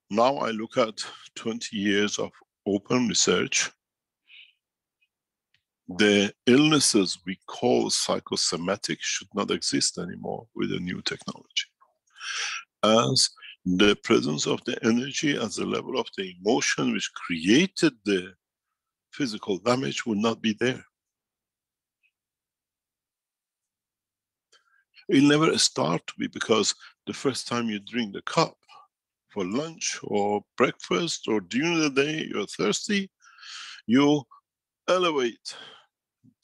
now I look at 20 years of open research. The illnesses we call psychosomatic should not exist anymore with the new technology. As the presence of the energy as the level of the emotion which created the physical damage would not be there. It'll never start to be, because the first time you drink the cup for lunch or breakfast or during the day you're thirsty, you elevate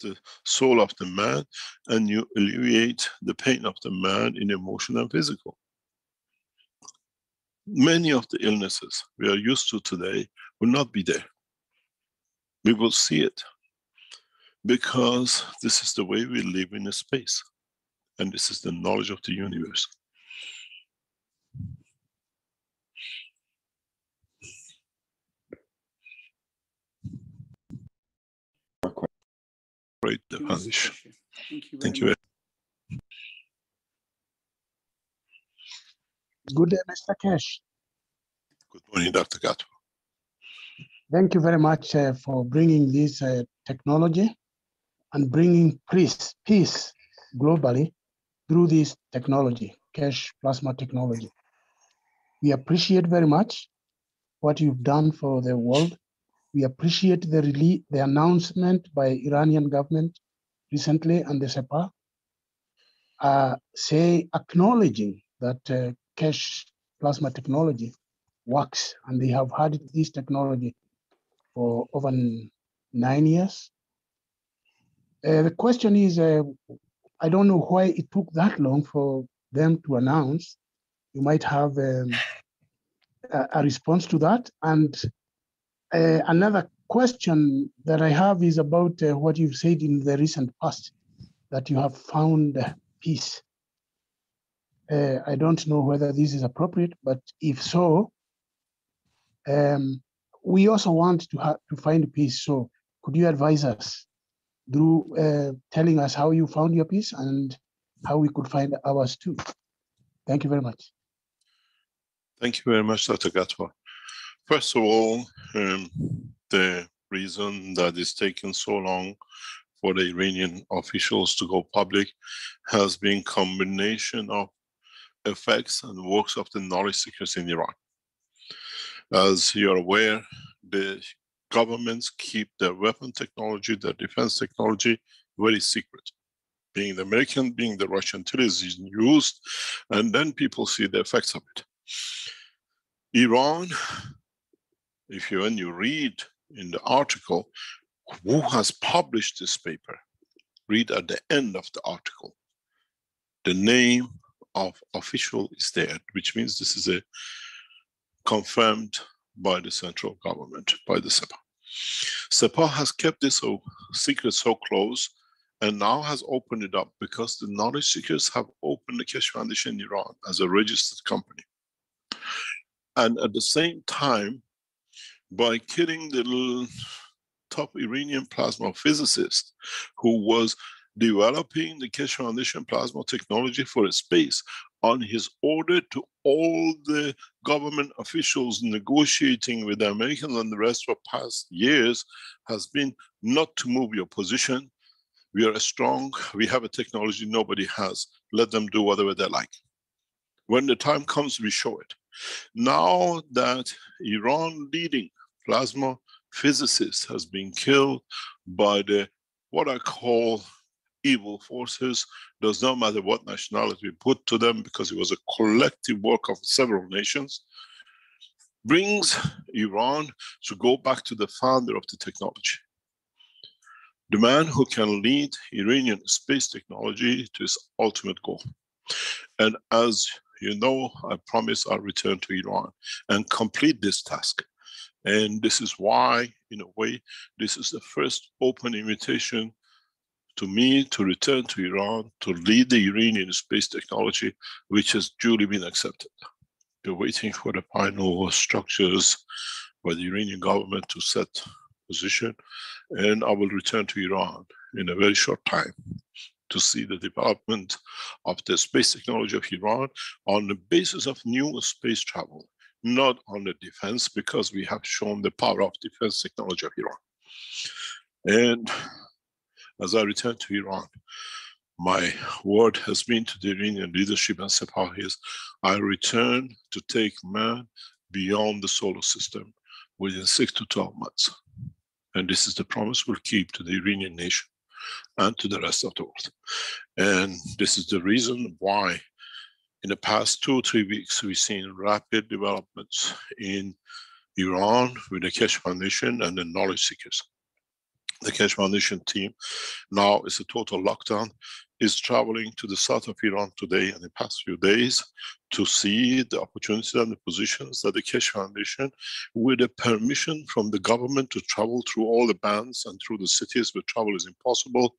the soul of the man and you alleviate the pain of the man in emotion and physical. Many of the illnesses we are used to today will not be there. We will see it because this is the way we live in a space, and this is the knowledge of the universe. Great, Devandish. Thank you. Good day, Mr. Keshe. Good morning, Dr. Gato. Thank you very much for bringing this technology and bringing peace globally through this technology, Keshe plasma technology. We appreciate very much what you've done for the world. We appreciate the announcement by Iranian government recently and the Sepah, acknowledging that Keshe plasma technology works, and they have had this technology for over 9 years. The question is, I don't know why it took that long for them to announce. You might have a response to that. And another question that I have is about what you've said in the recent past, that you have found peace. I don't know whether this is appropriate, but if so, we also want to find peace. So could you advise us through telling us how you found your peace and how we could find ours too? Thank you very much. Thank you very much, Dr. Gatwa. First of all, the reason that it's taken so long for the Iranian officials to go public has been combination of effects and works of the knowledge seekers in Iran. As you're aware, the governments keep their weapon technology, their defense technology very secret. Being the American, being the Russian, till it's used, and then people see the effects of it. Iran, when you read in the article, who has published this paper, read at the end of the article. The name of official is there, which means this is a confirmed by the central government, by the Sepah. Sepah has kept this secret so close and now has opened it up because the knowledge seekers have opened the Keshe Foundation in Iran as a registered company. And at the same time, by killing the top Iranian plasma physicist who was developing the Keshe Foundation plasma technology for space, on his order to all the government officials negotiating with the Americans and the rest for past years, has been not to move your position. We are strong, we have a technology nobody has. Let them do whatever they like. When the time comes, we show it. Now that Iran leading plasma physicist has been killed by the, what I call evil forces, does not matter what nationality we put to them, because it was a collective work of several nations, brings Iran to go back to the founder of the technology. The man who can lead Iranian space technology to its ultimate goal. And as you know, I promise I'll return to Iran and complete this task. And this is why, in a way, this is the first open invitation to me to return to Iran to lead the Iranian space technology, which has duly been accepted. We're waiting for the final structures by the Iranian government to set position, and I will return to Iran in a very short time to see the development of the space technology of Iran on the basis of new space travel, not on the defense, because we have shown the power of defense technology of Iran. And as I return to Iran, my word has been to the Iranian leadership and Sepah is, I return to take man beyond the solar system within 6 to 12 months. And this is the promise we'll keep to the Iranian nation and to the rest of the world. And this is the reason why in the past 2 or 3 weeks, we've seen rapid developments in Iran with the Keshe Foundation and the knowledge seekers. The Keshe Foundation team now is a total lockdown, is traveling to the south of Iran today and the past few days to see the opportunities and the positions that the Keshe Foundation, with a permission from the government to travel through all the bands and through the cities where travel is impossible,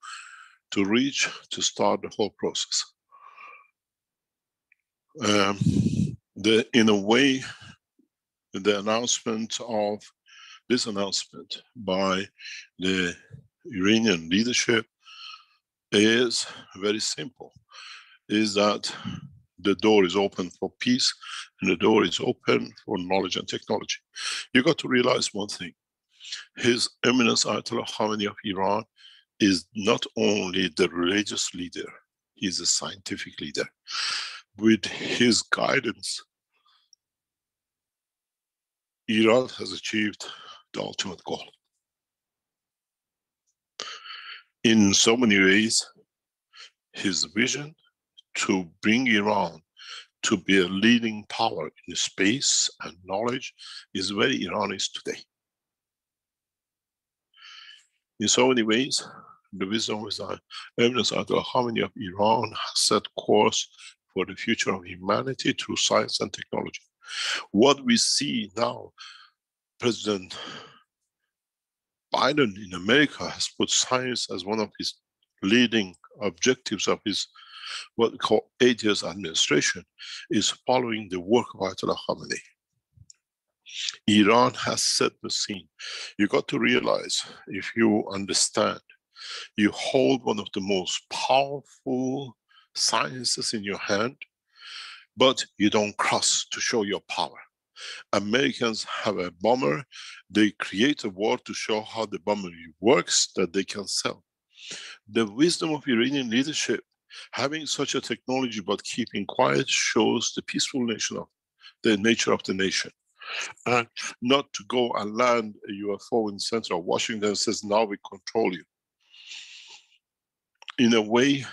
to reach, to start the whole process. In a way, the announcement of this announcement by the Iranian leadership is very simple, is that the door is open for peace and the door is open for knowledge and technology. You got to realize one thing. His Eminence Ayatollah Khamenei of Iran is not only the religious leader, he's a scientific leader. With his guidance, Iran has achieved the ultimate goal. In so many ways, his vision to bring Iran to be a leading power in space and knowledge is very Iranian today. In so many ways, the wisdom is that Eminence Ayatollah Khamenei of Iran has set course for the future of humanity through science and technology. What we see now, President Biden in America has put science as one of his leading objectives of his what we call 8 years administration, is following the work of Ayatollah Khamenei. Iran has set the scene. You got to realize, if you understand, you hold one of the most powerful sciences in your hand, but you don't cross to show your power. Americans have a bomber. They create a war to show how the bomber works that they can sell. The wisdom of Iranian leadership, having such a technology but keeping quiet, shows the peaceful nature of the nation. And not to go and land a UFO in the center of Washington and says, now we control you. In a way,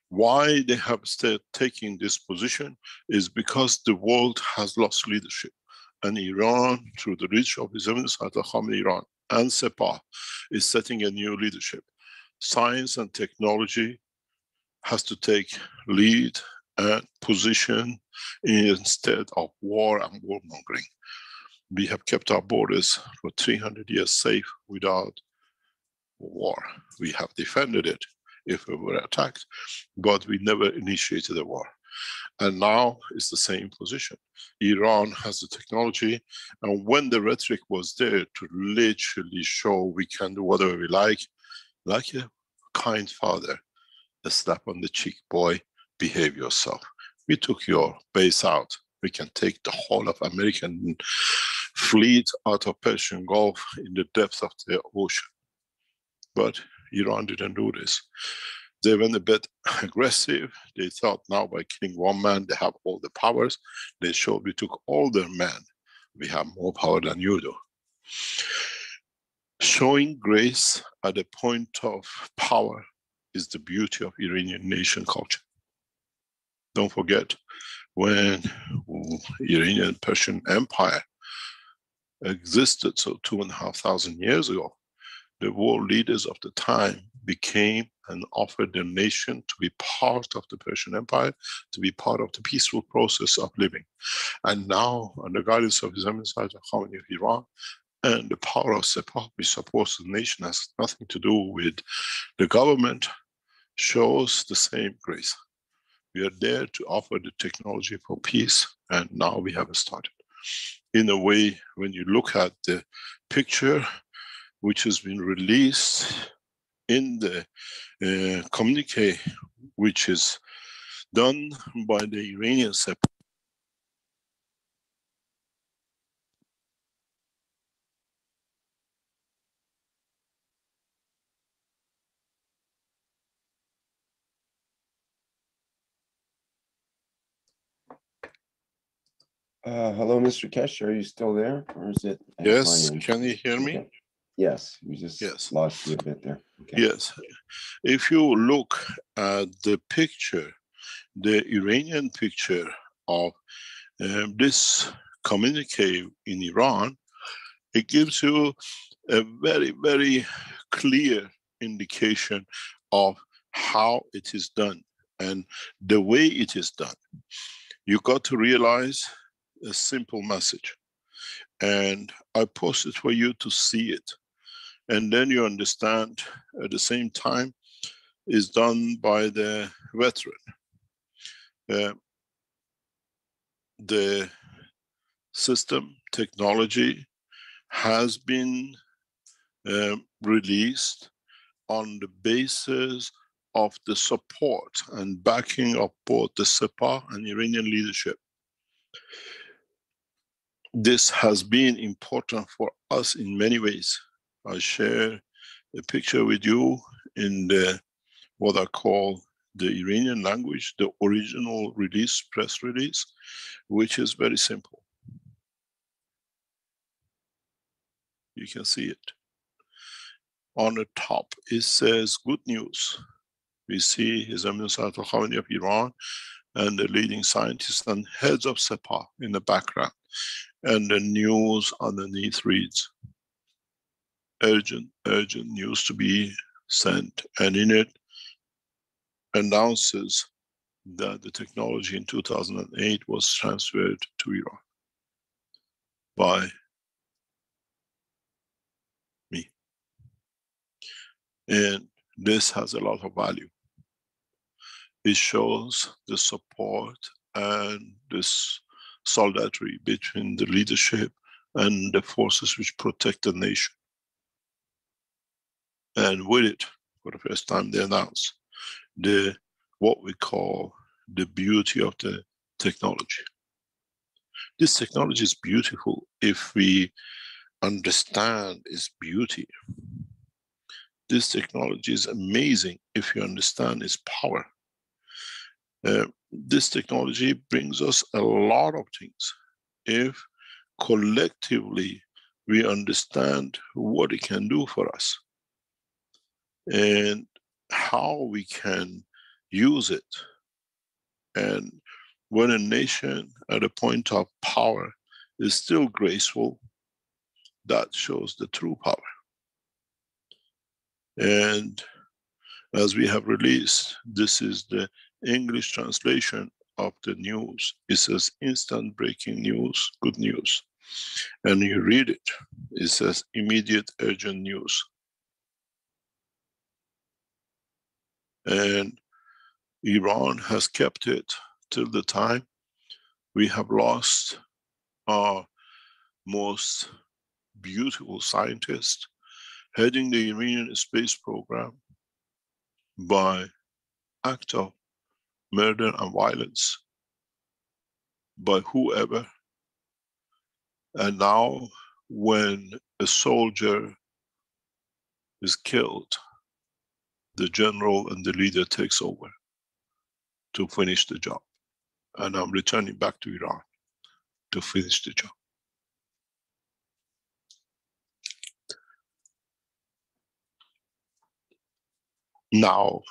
why they have started taking this position is because the world has lost leadership. And Iran, through the leadership of His Eminence Ayatollah Khamenei Iran and Sepah, is setting a new leadership. Science and technology has to take lead and position instead of war and warmongering. We have kept our borders for 300 years safe without war. We have defended it if we were attacked, but we never initiated a war. And now it's the same position. Iran has the technology, and when the rhetoric was there to literally show we can do whatever we like a kind father, a slap on the cheek, boy, behave yourself. We took your base out. We can take the whole of American fleet out of Persian Gulf in the depths of the ocean. But Iran didn't do this. They went a bit aggressive. They thought now by killing one man, they have all the powers. They showed we took all their men. We have more power than you do. Showing grace at the point of power is the beauty of Iranian nation culture. Don't forget, when Iranian Persian Empire existed, so 2,500 years ago, the world leaders of the time became and offered their nation to be part of the Persian Empire, to be part of the peaceful process of living. And now, under guidance of His Eminence Ayatollah Khamenei of Iran and the power of Sepah, which supports the nation, has nothing to do with the government, shows the same grace. We are there to offer the technology for peace, and now we have started. In a way, when you look at the picture which has been released in the communique, which is done by the Iranian Sepah. Hello, Mr. Keshe, are you still there, or is it? Yes, can you hear me? Okay. Yes, we just lost you a bit there. Okay. Yes, if you look at the picture, the Iranian picture of this communique in Iran, it gives you a very, very clear indication of how it is done and the way it is done. You got to realize a simple message, and I post it for you to see it, and then you understand at the same time is done by the veteran. The system technology has been released on the basis of the support and backing of both the Sepah and Iranian leadership. This has been important for us in many ways. I share a picture with you in the what I call the Iranian language, the original release, press release, which is very simple. You can see it. On the top, it says good news. We see His Eminence Ayatollah Khamenei of Iran and the leading scientists and heads of Sepah in the background. And the news underneath reads, urgent, urgent news to be sent. And in it announces that the technology in 2008 was transferred to Iran by me. And this has a lot of value. It shows the support and this solidarity between the leadership and the forces which protect the nation. And with it, for the first time, they announced what we call the beauty of the technology. This technology is beautiful if we understand its beauty. This technology is amazing if you understand its power. This technology brings us a lot of things if collectively we understand what it can do for us and how we can use it. And when a nation at a point of power is still graceful, that shows the true power. And as we have released, this is the English translation of the news. It says instant breaking news, good news. And you read it, it says immediate urgent news. And Iran has kept it till the time we have lost our most beautiful scientist heading the Iranian space program by act of murder and violence by whoever. And now when a soldier is killed, the general and the leader takes over to finish the job. And I'm returning back to Iran to finish the job. Now,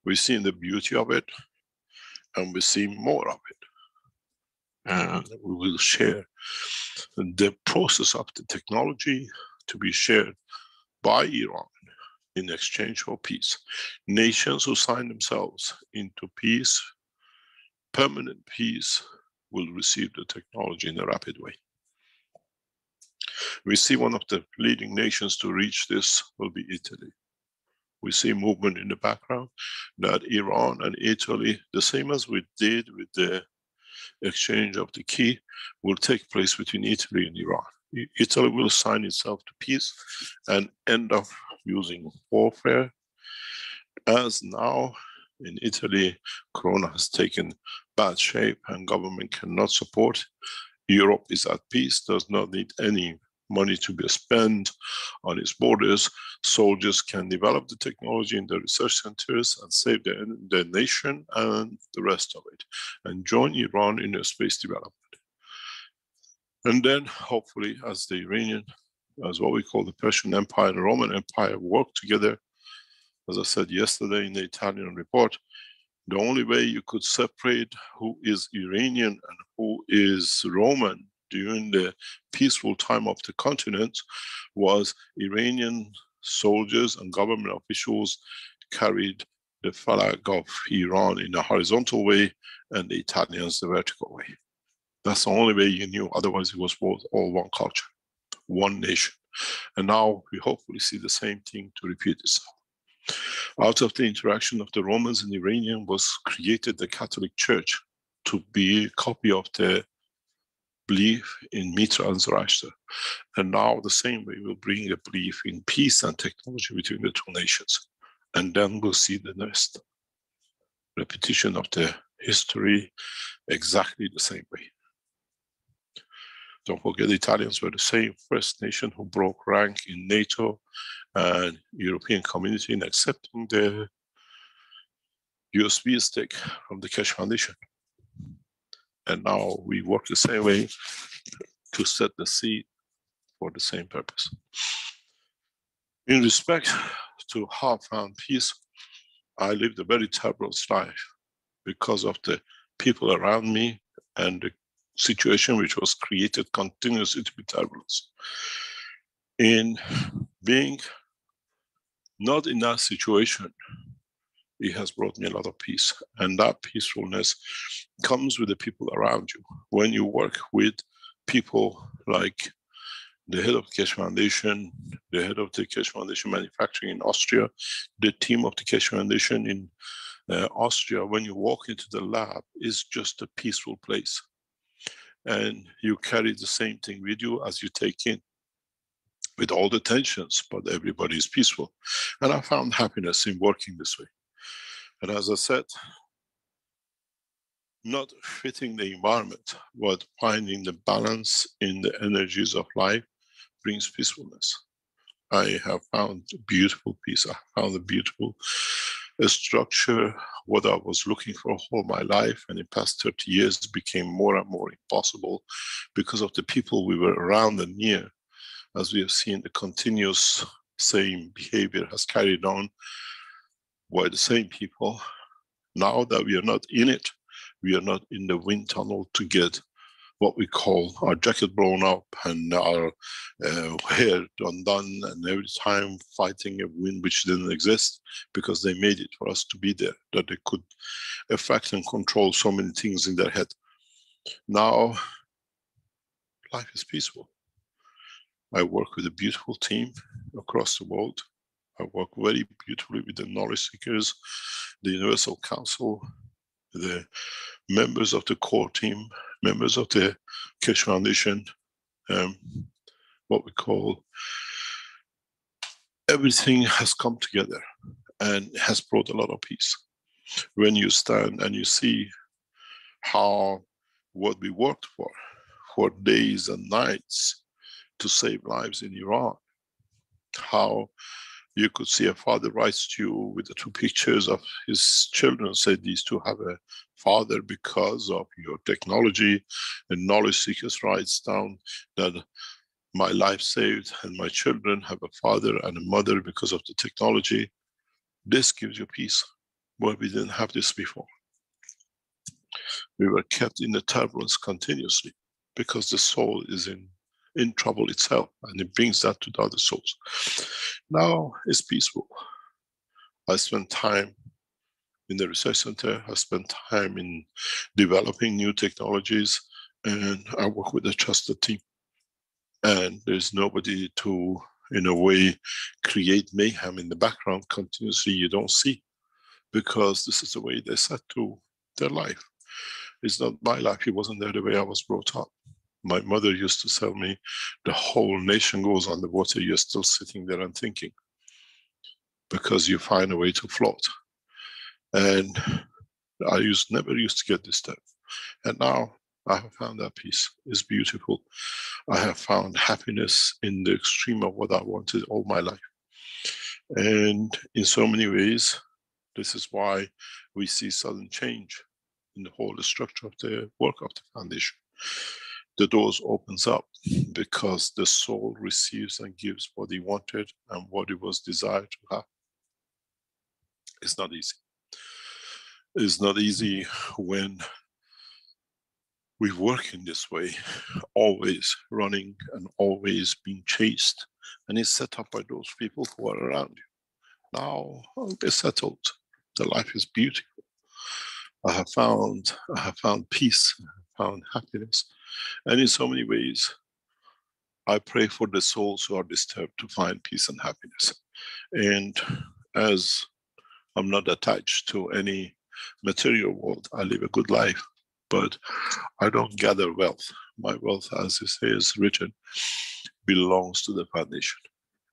we've seen the beauty of it, and we see more of it. And we will share the process of the technology to be shared by Iran in exchange for peace. Nations who sign themselves into peace, permanent peace, will receive the technology in a rapid way. We see one of the leading nations to reach this will be Italy. We see movement in the background that Iran and Italy, the same as we did with the exchange of the key, will take place between Italy and Iran. Italy will sign itself to peace and end up using warfare. As now in Italy, Corona has taken bad shape and government cannot support. Europe is at peace, does not need any money to be spent on its borders. Soldiers can develop the technology in the research centers and save their nation and the rest of it, and join Iran in their space development. And then hopefully as the Iranian, as what we call the Persian Empire and the Roman Empire work together, as I said yesterday in the Italian report, the only way you could separate who is Iranian and who is Roman during the peaceful time of the continent was Iranian soldiers and government officials carried the flag of Iran in a horizontal way and the Italians the vertical way. That's the only way you knew, otherwise it was both all one culture, one nation. And now we hopefully see the same thing to repeat itself. Out of the interaction of the Romans and Iranian was created the Catholic Church to be a copy of the belief in Mitra and Zoroaster. And now the same way will bring a belief in peace and technology between the two nations. And then we'll see the next repetition of the history exactly the same way. Don't forget the Italians were the same first nation who broke rank in NATO and European community in accepting the USB stick from the Keshe Foundation. And now we work the same way to set the seed for the same purpose. In respect to how I found peace, I lived a very turbulent life because of the people around me and the situation which was created continuously to be turbulence. In being not in that situation, it has brought me a lot of peace. And that peacefulness comes with the people around you. When you work with people like the head of the Keshe Foundation, the head of the Keshe Foundation Manufacturing in Austria, the team of the Keshe Foundation in Austria, when you walk into the lab, it's just a peaceful place. And you carry the same thing with you as you take in, with all the tensions, but everybody is peaceful. And I found happiness in working this way. And as I said, not fitting the environment, but finding the balance in the energies of life brings peacefulness. I have found beautiful peace. I found a beautiful structure. What I was looking for all my life, and in the past 30 years became more and more impossible because of the people we were around and near. As we have seen, the continuous same behavior has carried on by the same people. Now that we are not in it, we are not in the wind tunnel to get what we call our jacket blown up and our hair undone, and every time fighting a wind which didn't exist because they made it for us to be there, that they could affect and control so many things in their head. Now, life is peaceful. I work with a beautiful team across the world. I work very beautifully with the knowledge seekers, the Universal Council, the members of the core team, members of the Keshe Foundation, what we call, everything has come together and has brought a lot of peace. When you stand and you see how what we worked for days and nights to save lives in Iran, how you could see a father writes to you with the two pictures of his children, say these two have a father because of your technology, and knowledge seekers writes down that my life saved and my children have a father and a mother because of the technology. This gives you peace, but we didn't have this before. We were kept in the turbulence continuously because the soul is in trouble itself, and it brings that to the other souls. Now it's peaceful. I spend time in the research center, I spend time in developing new technologies, and I work with a trusted team. And there's nobody to, in a way, create mayhem in the background continuously you don't see, because this is the way they set to their life. It's not my life, it wasn't there the way I was brought up. My mother used to tell me, the whole nation goes on the water, you're still sitting there and thinking, because you find a way to float. And I never used to get this stuff. And now I have found that peace. It's beautiful. I have found happiness in the extreme of what I wanted all my life. And in so many ways, this is why we see sudden change in the whole structure of the work of the foundation. The doors opens up because the soul receives and gives what he wanted and what it was desired to have. It's not easy. It's not easy when we work in this way, always running and always being chased, and it's set up by those people who are around you. Now they're settled. The life is beautiful. I have found peace, I have found happiness. And in so many ways, I pray for the souls who are disturbed to find peace and happiness. And as I'm not attached to any material world, I live a good life, but I don't gather wealth. My wealth, as you say, is written, belongs to the foundation.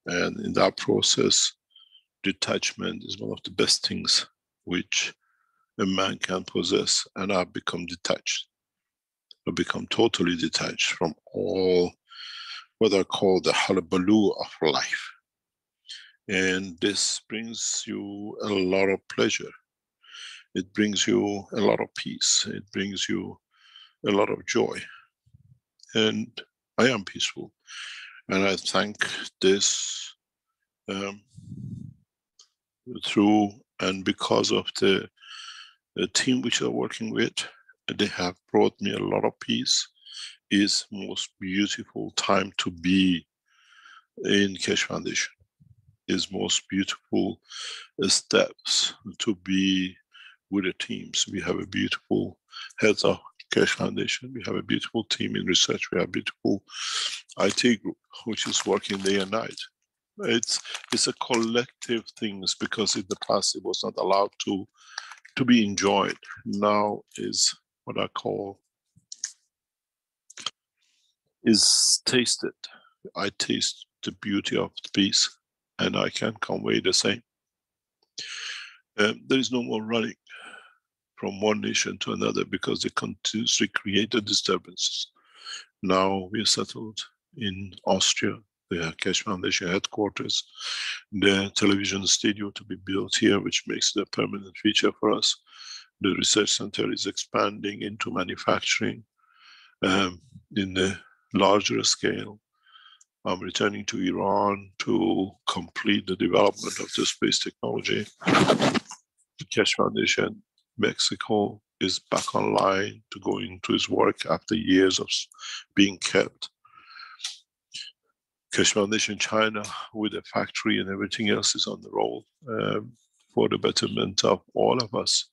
And in that process, detachment is one of the best things which a man can possess, and I've become detached. I've become totally detached from all what I call the hullabaloo of life. And this brings you a lot of pleasure. It brings you a lot of peace. It brings you a lot of joy. And I am peaceful. And I thank this through and because of the team which I'm working with. They have brought me a lot of peace. It's most beautiful time to be in Keshe Foundation. It's most beautiful steps to be with the teams. We have a beautiful heads of Keshe Foundation. We have a beautiful team in research. We have a beautiful IT group which is working day and night. It's a collective thing, because in the past it was not allowed to be enjoyed. Now is what I call is tasted. I taste the beauty of the peace, and I can convey the same. There is no more running from one nation to another because they continuously created disturbances. Now we are settled in Austria, the Keshe Foundation headquarters, the television studio to be built here, which makes it a permanent feature for us. The research center is expanding into manufacturing in the larger scale. I'm returning to Iran to complete the development of the space technology. The Keshe Foundation Mexico is back online to go into its work after years of being kept. Keshe Foundation China, with a factory and everything else, is on the roll for the betterment of all of us.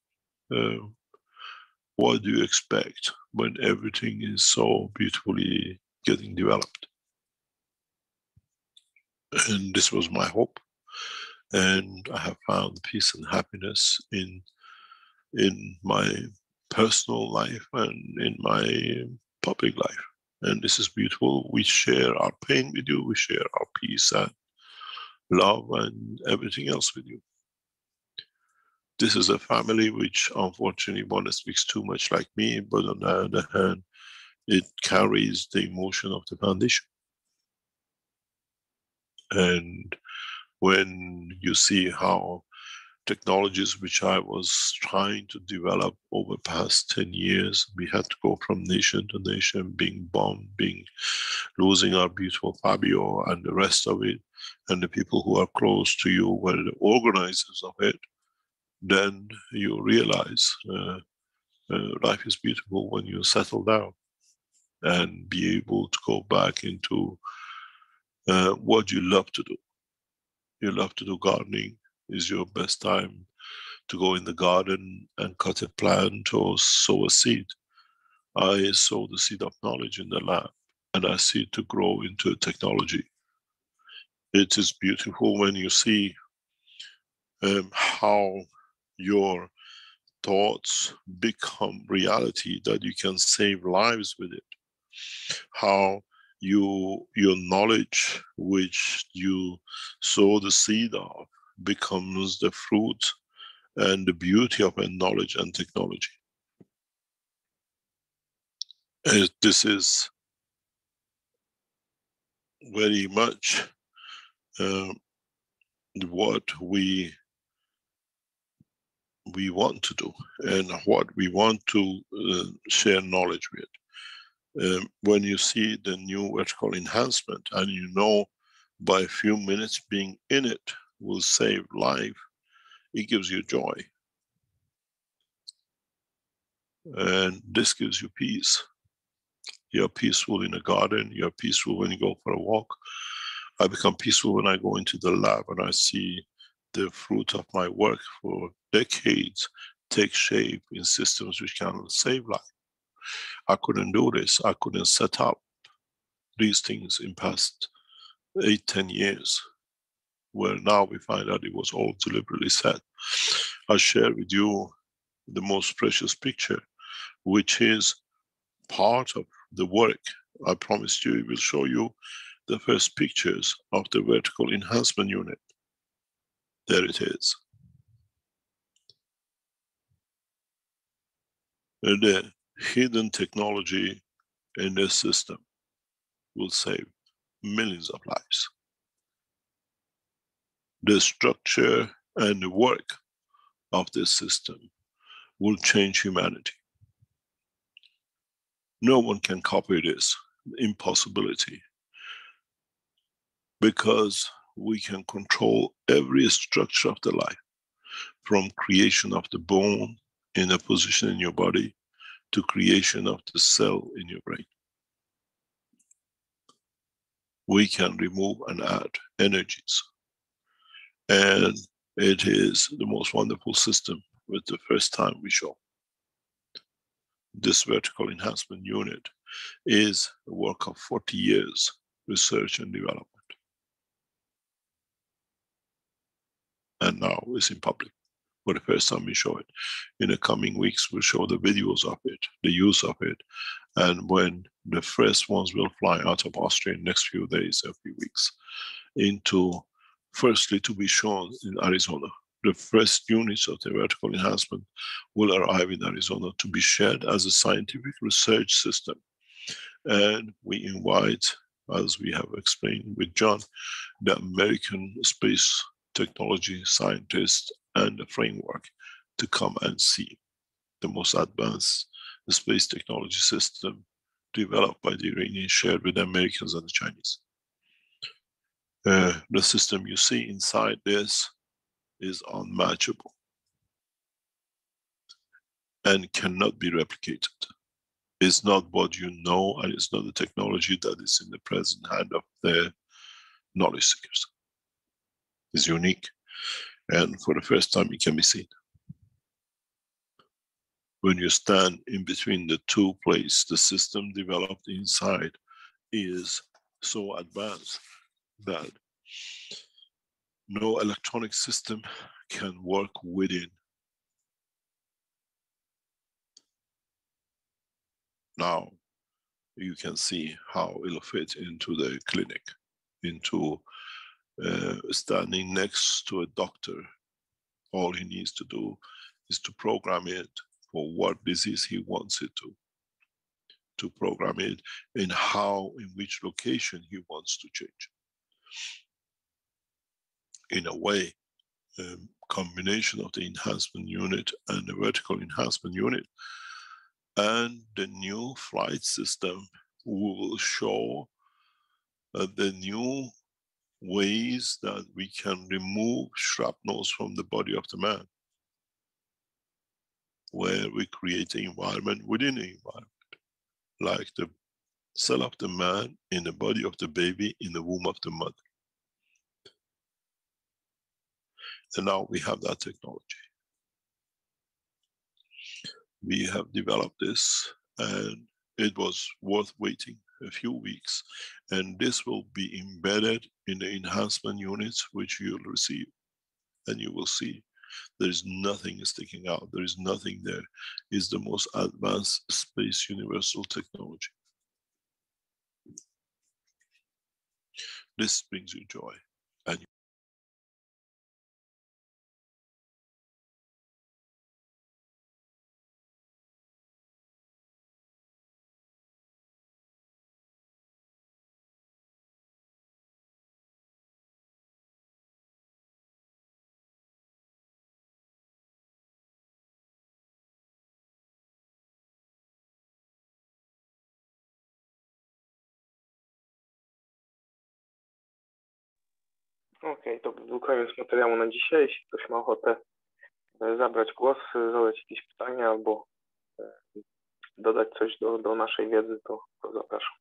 What do you expect when everything is so beautifully getting developed? And this was my hope. And I have found peace and happiness in my personal life and in my public life. And this is beautiful. We share our pain with you. We share our peace and love and everything else with you. This is a family which unfortunately one speaks too much like me, but on the other hand, it carries the emotion of the foundation. And when you see how technologies which I was trying to develop over the past 10 years, we had to go from nation to nation, being bombed, losing our beautiful Fabio and the rest of it, and the people who are close to you were the organizers of it, then you realize life is beautiful when you settle down and be able to go back into what you love to do. You love to do gardening. Is your best time to go in the garden and cut a plant or sow a seed. I sow the seed of knowledge in the lab and I see it to grow into a technology. It is beautiful when you see how your thoughts become reality, that you can save lives with it. How your knowledge, which you sow the seed of, becomes the fruit and the beauty of a knowledge and technology. This is very much what we want to do and what we want to share knowledge with. When you see the new vertical enhancement and you know by a few minutes being in it will save life, it gives you joy. And this gives you peace. You're peaceful in a garden, you're peaceful when you go for a walk. I become peaceful when I go into the lab and I see the fruit of my work for decades take shape in systems which can save life. I couldn't do this, I couldn't set up these things in past 8-10 years, where now we find out it was all deliberately set. I'll share with you the most precious picture, which is part of the work. I promised you, it will show you the first pictures of the vertical enhancement unit. There it is. And the hidden technology in this system will save millions of lives. The structure and the work of this system will change humanity. No one can copy this, impossibility, because we can control every structure of the life, from creation of the bone in a position in your body to creation of the cell in your brain. We can remove and add energies. And it is the most wonderful system with the first time we show. This vertical enhancement unit is a work of 40 years research and development. And now it's in public. For the first time we show it. In the coming weeks we'll show the videos of it, the use of it. And when the first ones will fly out of Austria in the next few days, a few weeks, into firstly to be shown in Arizona, the first units of the vertical enhancement will arrive in Arizona to be shared as a scientific research system. And we invite, as we have explained with John, the American space technology scientists and the framework to come and see the most advanced space technology system developed by the Iranians, shared with the Americans and the Chinese. The system you see inside this is unmatchable and cannot be replicated. It's not what you know, and it's not the technology that is in the present hand of the knowledge seekers. It's unique, and for the first time it can be seen. When you stand in between the two places, the system developed inside is so advanced that no electronic system can work within. Now you can see how it'll fit into the clinic, into standing next to a doctor. All he needs to do is to program it for what disease he wants it to program it in how, in which location he wants to change. In a way, combination of the enhancement unit and the vertical enhancement unit and the new flight system will show the new ways that we can remove shrapnels from the body of the man, where we create an environment within the environment, like the cell of the man in the body of the baby in the womb of the mother. And now we have that technology. We have developed this, and it was worth waiting a few weeks, and this will be embedded in the enhancement units which you'll receive, and you will see there is nothing sticking out, there is nothing there. It's the most advanced space universal technology. This brings you joy. And Okej, to był koniec materiału na dzisiaj. Jeśli ktoś ma ochotę zabrać głos, zadać jakieś pytania albo dodać coś do naszej wiedzy, to zapraszam.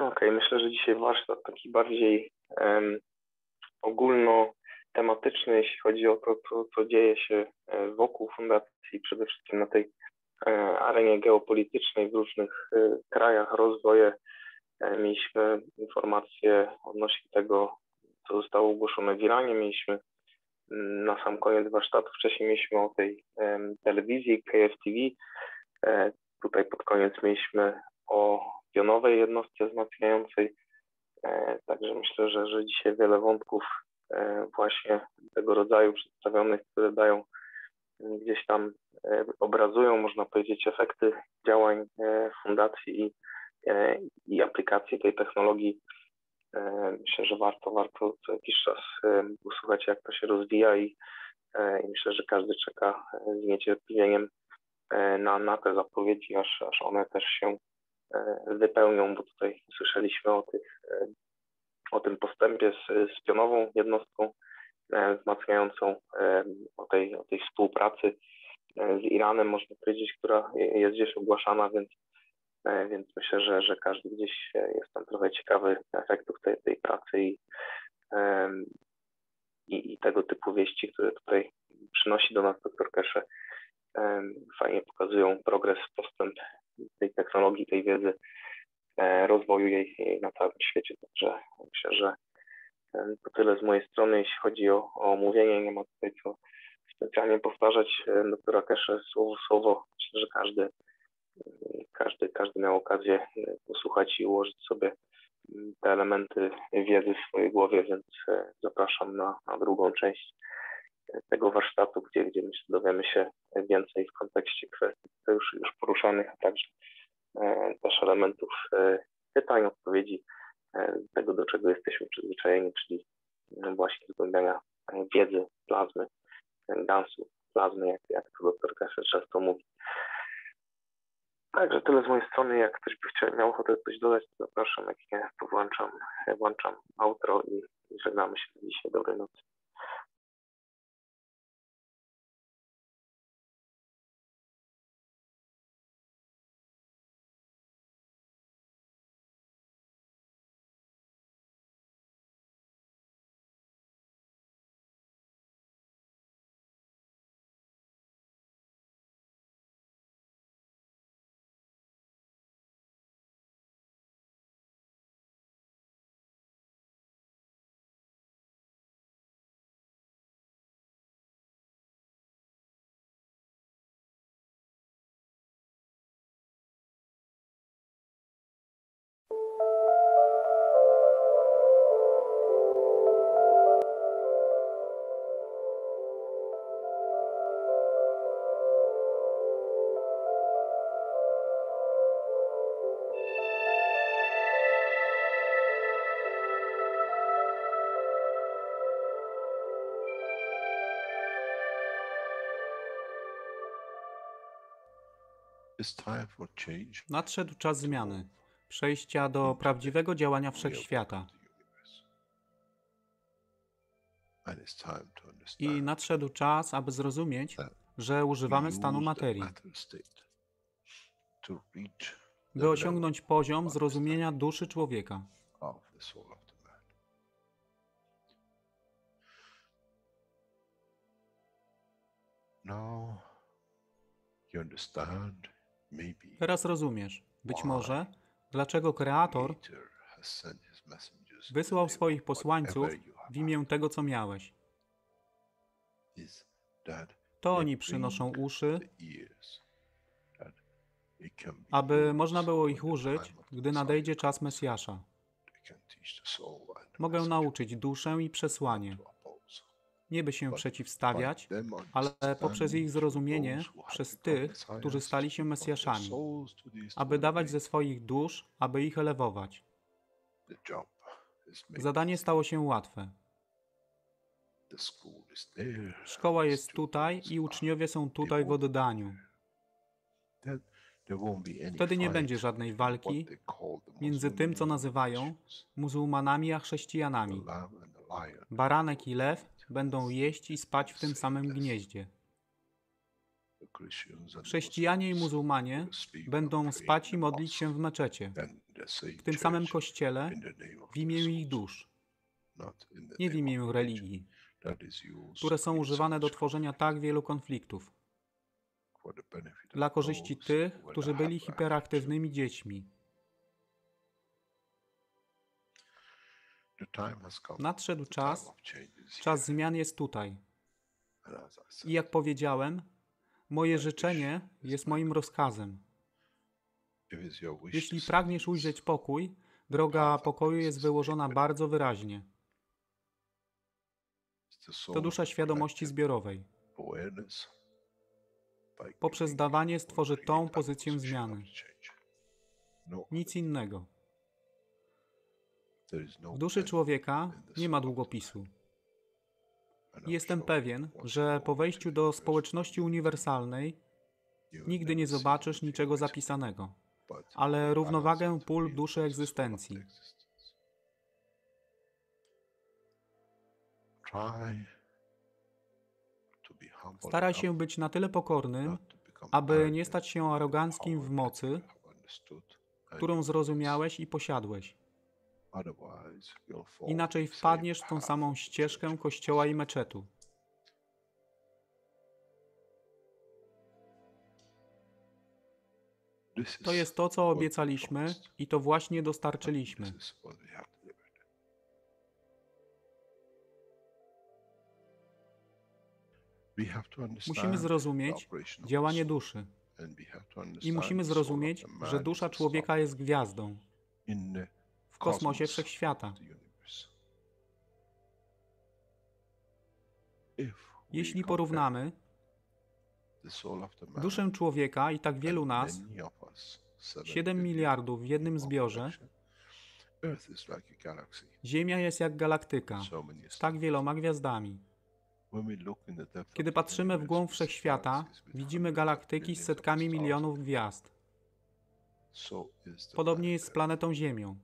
Okej, myślę, że dzisiaj warsztat taki bardziej ogólnotematyczny, jeśli chodzi o to, co dzieje się wokół fundacji, przede wszystkim na tej arenie geopolitycznej w różnych krajach, rozwoje. Mieliśmy informacje odnośnie tego, co zostało ogłoszone w Iranie. Mieliśmy na sam koniec warsztatu, wcześniej mieliśmy o tej telewizji KFTV. Tutaj pod koniec mieliśmy o pionowej jednostce wzmacniającej. Także myślę, że dzisiaj wiele wątków właśnie tego rodzaju przedstawionych, które dają gdzieś tam, obrazują, można powiedzieć, efekty działań fundacji i aplikacji tej technologii. Myślę, że warto co jakiś czas usłuchać, jak to się rozwija i myślę, że każdy czeka z niecierpliwieniem na te zapowiedzi, aż one też się wypełnią, bo tutaj słyszeliśmy o tym postępie z pionową jednostką wzmacniającą, o tej współpracy z Iranem, można powiedzieć, która jest gdzieś ogłaszana, więc myślę, że każdy gdzieś jest tam trochę ciekawy efektów tej pracy i tego typu wieści, które tutaj przynosi do nas dr Keshe. Fajnie pokazują progres, postęp tej technologii, tej wiedzy, rozwoju jej na całym świecie. Także myślę, że to tyle z mojej strony, jeśli chodzi o omówienie. Nie ma tutaj co specjalnie powtarzać doktora Keshe słowo w słowo. Myślę, że każdy miał okazję posłuchać i ułożyć sobie te elementy wiedzy w swojej głowie, więc zapraszam na drugą część tego warsztatu, gdzie myślę, dowiemy się więcej w kontekście kwestii już poruszanych, a także też elementów pytań, odpowiedzi, tego, do czego jesteśmy przyzwyczajeni, czyli właśnie zgłębiania wiedzy, plazmy, gansu, plazmy, jak to dr Keshe często mówi. Także tyle z mojej strony. Jak ktoś by miał ochotę coś dodać, to zapraszam. Jak nie, to włączam outro i żegnamy się dzisiaj. Dobrej nocy. Nadszedł czas zmiany, przejścia do prawdziwego działania wszechświata. I nadszedł czas, aby zrozumieć, że używamy stanu materii, by osiągnąć poziom zrozumienia duszy człowieka. Teraz rozumiesz, być może, dlaczego Kreator wysłał swoich posłańców w imię tego, co miałeś. To oni przynoszą uszy, aby można było ich użyć, gdy nadejdzie czas Mesjasza. Mogę nauczyć duszę i przesłanie. Nie by się przeciwstawiać, ale poprzez ich zrozumienie przez tych, którzy stali się Mesjaszami, aby dawać ze swoich dusz, aby ich elewować. Zadanie stało się łatwe. Szkoła jest tutaj i uczniowie są tutaj w oddaniu. Wtedy nie będzie żadnej walki między tym, co nazywają muzułmanami a chrześcijanami. Baranek i lew będą jeść i spać w tym samym gnieździe. Chrześcijanie i muzułmanie będą spać i modlić się w meczecie, w tym samym kościele, w imię ich dusz, nie w imię religii, które są używane do tworzenia tak wielu konfliktów, dla korzyści tych, którzy byli hiperaktywnymi dziećmi. Nadszedł czas zmian jest tutaj. I jak powiedziałem, moje życzenie jest moim rozkazem. Jeśli pragniesz ujrzeć pokój, droga pokoju jest wyłożona bardzo wyraźnie. To dusza świadomości zbiorowej. Poprzez dawanie stworzy tą pozycję zmiany. Nic innego. W duszy człowieka nie ma długopisu. Jestem pewien, że po wejściu do społeczności uniwersalnej nigdy nie zobaczysz niczego zapisanego. ale równowagę pól duszy egzystencji. Staraj się być na tyle pokornym, aby nie stać się aroganckim w mocy, którą zrozumiałeś i posiadłeś. Inaczej wpadniesz w tą samą ścieżkę kościoła i meczetu. To jest to, co obiecaliśmy i to właśnie dostarczyliśmy. Musimy zrozumieć działanie duszy i musimy zrozumieć, że dusza człowieka jest gwiazdą w kosmosie wszechświata. Jeśli porównamy duszę człowieka i tak wielu nas, 7 miliardów w jednym zbiorze, Ziemia jest jak galaktyka z tak wieloma gwiazdami. Kiedy patrzymy w głąb wszechświata, widzimy galaktyki z setkami milionów gwiazd. Podobnie jest z planetą Ziemią.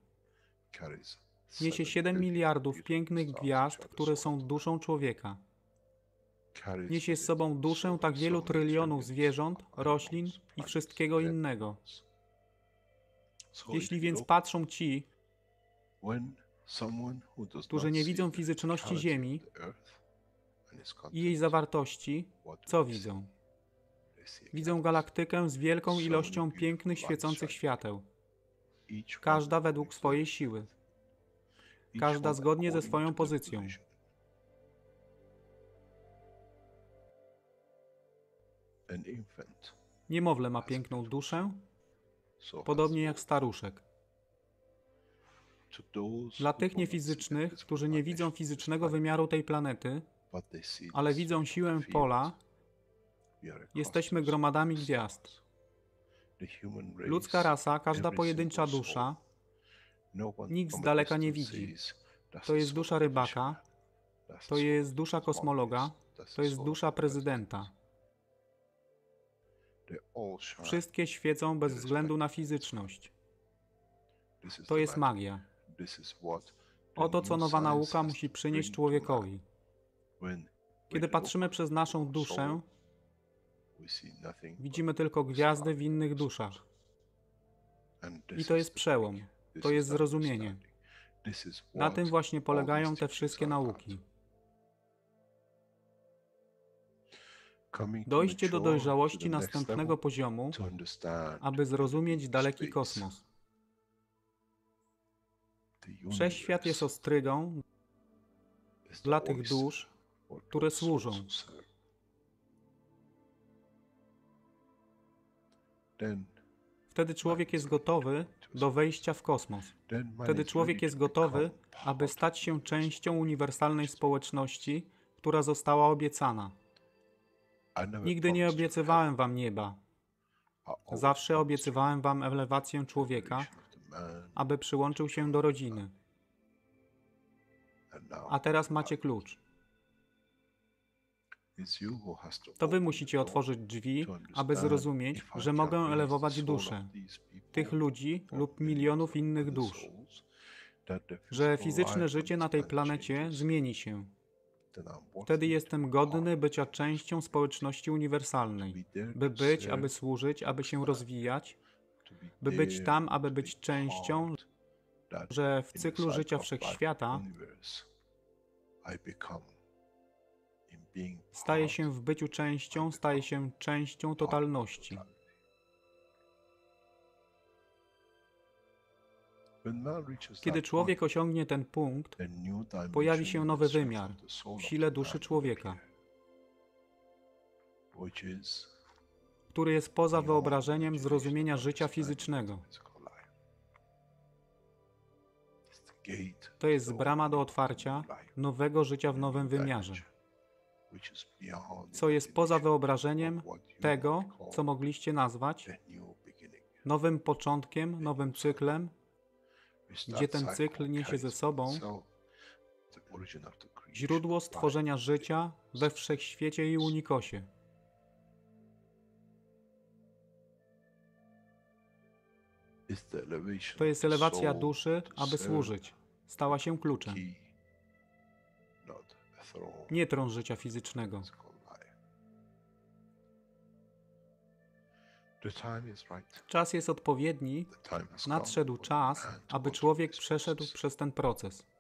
Niesie 7 miliardów pięknych gwiazd, które są duszą człowieka. Niesie z sobą duszę tak wielu trylionów zwierząt, roślin i wszystkiego innego. Jeśli więc patrzą ci, którzy nie widzą fizyczności Ziemi i jej zawartości, co widzą? Widzą galaktykę z wielką ilością pięknych, świecących świateł. Każda według swojej siły. Każda zgodnie ze swoją pozycją. Niemowlę ma piękną duszę, podobnie jak staruszek. Dla tych niefizycznych, którzy nie widzą fizycznego wymiaru tej planety, ale widzą siłę pola, jesteśmy gromadami gwiazd. Ludzka rasa, każda pojedyncza dusza, nikt z daleka nie widzi. To jest dusza rybaka, to jest dusza kosmologa, to jest dusza prezydenta. Wszystkie świecą bez względu na fizyczność. To jest magia. Oto, co nowa nauka musi przynieść człowiekowi. Kiedy patrzymy przez naszą duszę, widzimy tylko gwiazdy w innych duszach. I to jest przełom. To jest zrozumienie. Na tym właśnie polegają te wszystkie nauki. Dojście do dojrzałości następnego poziomu, aby zrozumieć daleki kosmos. Wszechświat jest ostrygą dla tych dusz, które służą. Wtedy człowiek jest gotowy do wejścia w kosmos. Wtedy człowiek jest gotowy, aby stać się częścią uniwersalnej społeczności, która została obiecana. Nigdy nie obiecywałem wam nieba. Zawsze obiecywałem wam elewację człowieka, aby przyłączył się do rodziny. A teraz macie klucz. To wy musicie otworzyć drzwi, aby zrozumieć, że mogę elewować duszę tych ludzi lub milionów innych dusz, że fizyczne życie na tej planecie zmieni się. Wtedy jestem godny bycia częścią społeczności uniwersalnej, by być, aby służyć, aby się rozwijać, by być tam, aby być częścią, że w cyklu życia wszechświata staje się w byciu częścią, staje się częścią totalności. Kiedy człowiek osiągnie ten punkt, pojawi się nowy wymiar w sile duszy człowieka, który jest poza wyobrażeniem zrozumienia życia fizycznego. To jest brama do otwarcia nowego życia w nowym wymiarze, co jest poza wyobrażeniem tego, co mogliście nazwać nowym początkiem, nowym cyklem, gdzie ten cykl niesie ze sobą źródło stworzenia życia we wszechświecie i unikosie. To jest elewacja duszy, aby służyć. Stała się kluczem. Nie tron życia fizycznego. Czas jest odpowiedni, nadszedł czas, aby człowiek przeszedł przez ten proces.